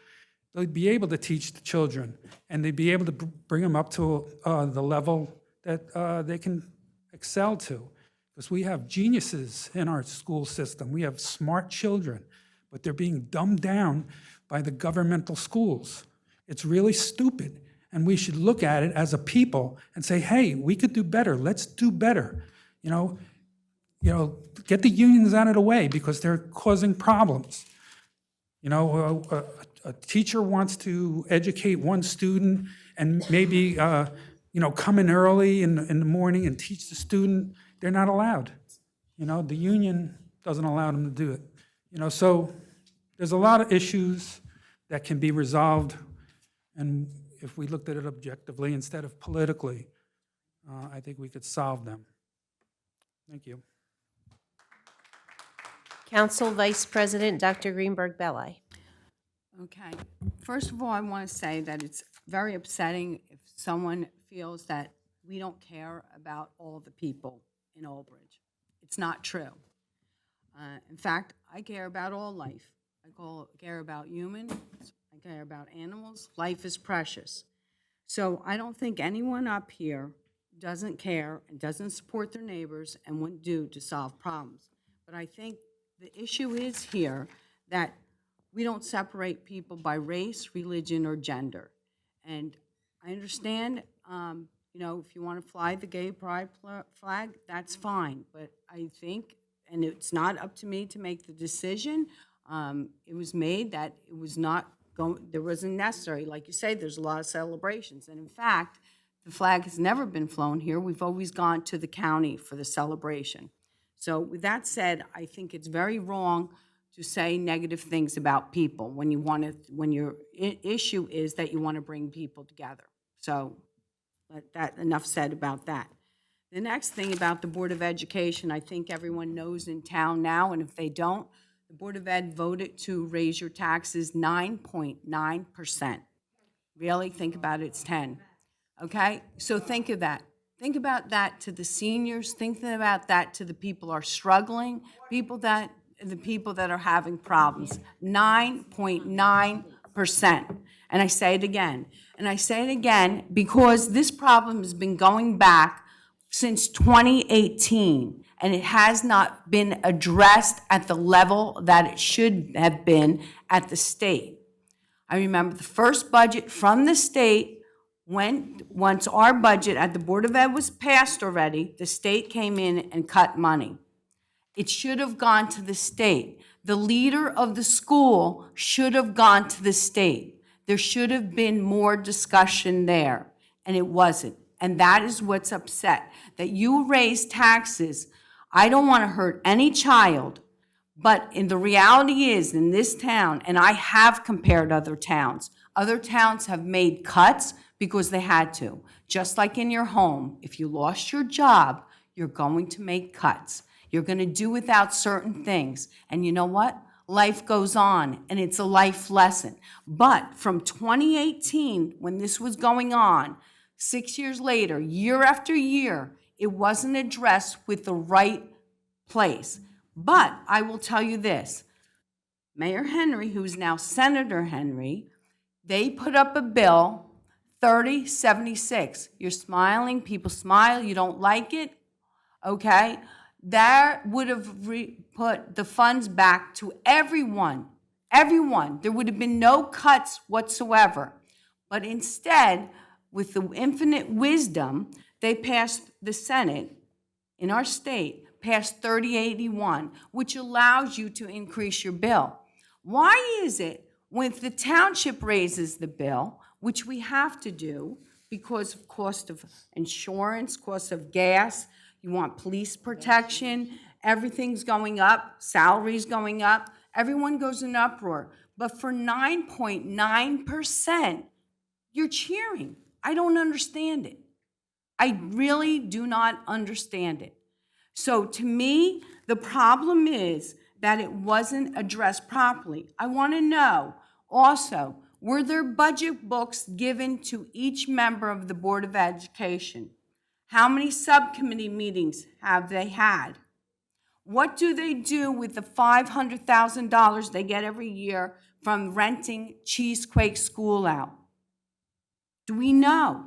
they'll be able to teach the children, and they'd be able to bring them up to the level that they can excel to. Because we have geniuses in our school system. We have smart children, but they're being dumbed down by the governmental schools. It's really stupid. And we should look at it as a people and say, hey, we could do better. Let's do better. Get the unions out of the way because they're causing problems. A teacher wants to educate one student and maybe, come in early in the morning and teach the student. They're not allowed. The union doesn't allow them to do it. So there's a lot of issues that can be resolved, and if we looked at it objectively instead of politically, I think we could solve them. Thank you. Council Vice President Dr. Greenberg Belli. Okay. First of all, I want to say that it's very upsetting if someone feels that we don't care about all the people in Old Bridge. It's not true. In fact, I care about all life. I care about humans. I care about animals. Life is precious. So I don't think anyone up here doesn't care and doesn't support their neighbors and wouldn't do to solve problems. But I think the issue is here that we don't separate people by race, religion, or gender. And I understand, if you want to fly the gay pride flag, that's fine. But I think, and it's not up to me to make the decision, it was made that it was not there wasn't necessary. Like you say, there's a lot of celebrations. And in fact, the flag has never been flown here. We've always gone to the county for the celebration. So with that said, I think it's very wrong to say negative things about people when your issue is that you want to bring people together. So enough said about that. The next thing about the Board of Education, I think everyone knows in town now, and if they don't, the Board of Ed voted to raise your taxes 9.9%. Really? Think about it, it's 10. Okay? So think of that. Think about that to the seniors. Think about that to the people who are struggling, the people that are having problems. 9.9%. And I say it again. And I say it again because this problem has been going back since 2018, and it has not been addressed at the level that it should have been at the state. I remember the first budget from the state, once our budget at the Board of Ed was passed already, the state came in and cut money. It should have gone to the state. The leader of the school should have gone to the state. There should have been more discussion there, and it wasn't. And that is what's upset, that you raise taxes. I don't want to hurt any child, but the reality is in this town, and I have compared other towns have made cuts because they had to. Just like in your home, if you lost your job, you're going to make cuts. You're going to do without certain things. And you know what? Life goes on, and it's a life lesson. But from 2018, when this was going on, 6 years later, year after year, it wasn't addressed with the right place. But I will tell you this, Mayor Henry, who's now Senator Henry, they put up a bill, 3076. You're smiling, people smile, you don't like it, okay? That would have put the funds back to everyone. There would have been no cuts whatsoever. But instead, with the infinite wisdom, They passed the Senate in our state, passed 3081, which allows you to increase your bill. Why is it when the township raises the bill, which we have to do because of cost of insurance, cost of gas, you want police protection, everything's going up, salaries going up, everyone goes in uproar. But for 9.9%, you're cheering. I don't understand it. I really do not understand it. So to me, the problem is that it wasn't addressed properly. I want to know also, were there budget books given to each member of the Board of Education? How many subcommittee meetings have they had? What do they do with the $500,000 they get every year from renting Cheesequake School out? Do we know?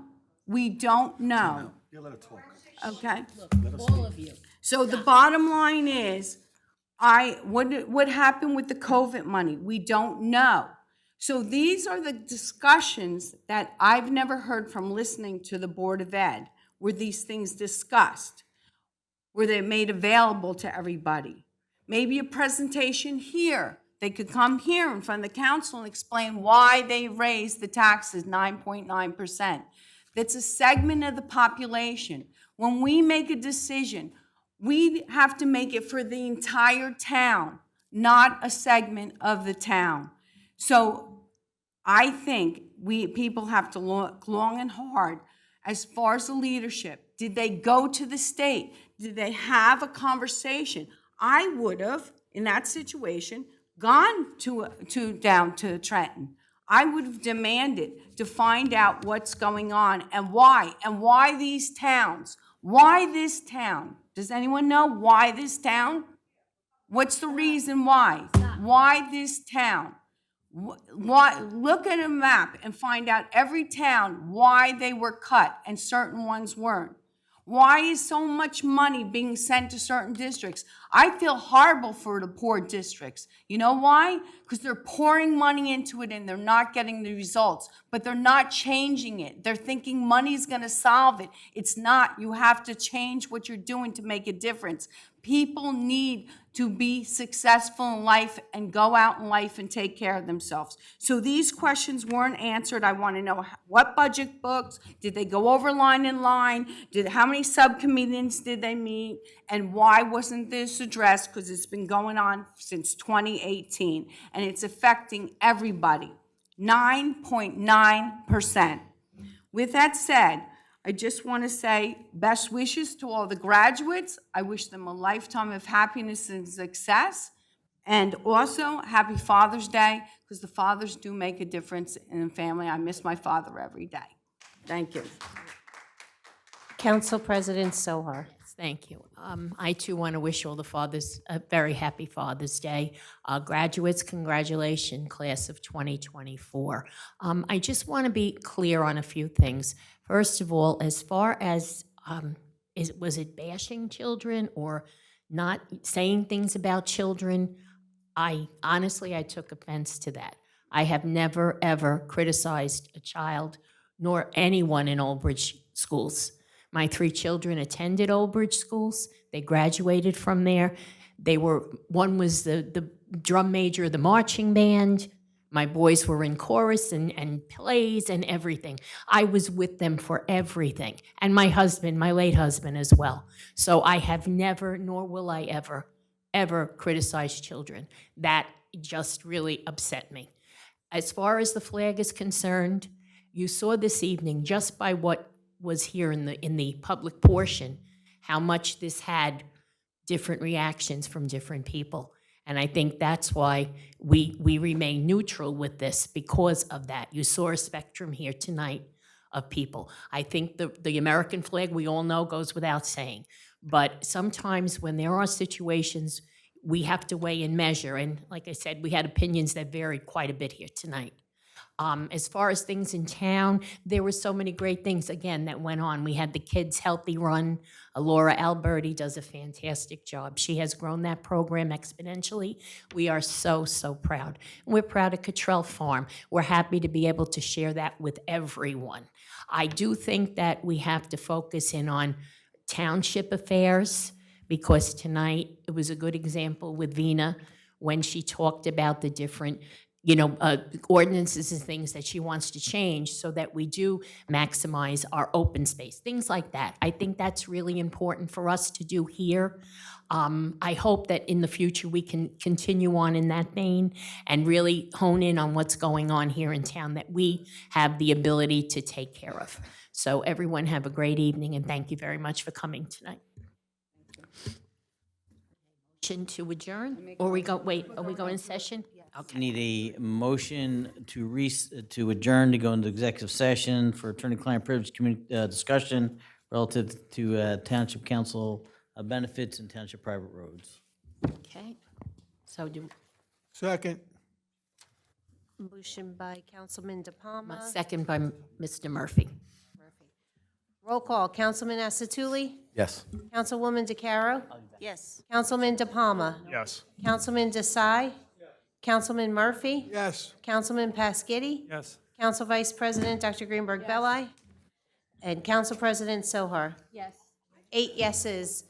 We don't know. You let her talk. Okay? All of you. So the bottom line is, what happened with the COVID money? We don't know. So these are the discussions that I've never heard from listening to the Board of Ed. Were these things discussed? Were they made available to everybody? Maybe a presentation here. They could come here in front of the council and explain why they raised the taxes 9.9%. That's a segment of the population. When we make a decision, we have to make it for the entire town, not a segment of the town. So I think people have to look long and hard as far as the leadership. Did they go to the state? Did they have a conversation? I would have, in that situation, gone down to Trenton. I would have demanded to find out what's going on and why these towns. Why this town? Does anyone know why this town? What's the reason why? Why this town? Why? Look at a map and find out every town why they were cut and certain ones weren't. Why is so much money being sent to certain districts? I feel horrible for the poor districts. You know why? Because they're pouring money into it and they're not getting the results, but they're not changing it. They're thinking money's going to solve it. It's not. You have to change what you're doing to make a difference. People need to be successful in life and go out in life and take care of themselves. So these questions weren't answered. I want to know what budget books, did they go over line in line? How many subcommittees did they meet? And why wasn't this addressed? Because it's been going on since 2018 and it's affecting everybody. 9.9%. With that said, I just want to say best wishes to all the graduates. I wish them a lifetime of happiness and success. And also, happy Father's Day, because the fathers do make a difference in the family. I miss my father every day. Thank you. Council President Sohar. Thank you. I too want to wish all the fathers a very happy Father's Day. Graduates, congratulations, class of 2024. I just want to be clear on a few things. First of all, as far as, was it bashing children or not saying things about children? I took offense to that. I have never, ever criticized a child nor anyone in Old Bridge schools. My 3 children attended Old Bridge schools. They graduated from there. One was the drum major of the marching band. My boys were in chorus and plays and everything. I was with them for everything. And my husband, my late husband as well. So I have never, nor will I ever criticize children. That just really upset me. As far as the flag is concerned, you saw this evening, just by what was here in the public portion, how much this had different reactions from different people. And I think that's why we remain neutral with this, because of that. You saw a spectrum here tonight of people. I think the American flag, we all know, goes without saying. But sometimes when there are situations, we have to weigh and measure. And like I said, we had opinions that varied quite a bit here tonight. As far as things in town, there were so many great things, again, that went on. We had the Kids Healthy Run. Laura Alberti does a fantastic job. She has grown that program exponentially. We are so, so proud. We're proud of Cottrell Farm. We're happy to be able to share that with everyone. I do think that we have to focus in on township affairs, because tonight, it was a good example with Vina when she talked about the different, ordinances and things that she wants to change so that we do maximize our open space, things like that. I think that's really important for us to do here. I hope that in the future, we can continue on in that vein and really hone in on what's going on here in town that we have the ability to take care of. So everyone have a great evening, and thank you very much for coming tonight. Motion to adjourn? Or are we going in session? Okay. Need a motion to adjourn to go into executive session for attorney-client privilege discussion relative to township council benefits and township private roads. Okay. So Second. Motion by Councilman DePalma. second by Mr. Murphy. Roll call, Councilman Asatuli? Yes. Councilwoman DeCaro? Yes. Councilman DePalma? Yes. Councilman Desai? Councilman Murphy? Yes. Councilman Pasquini? Yes. Council Vice President Dr. Greenberg Belli? And Council President Sohar? Yes. 8 yeses.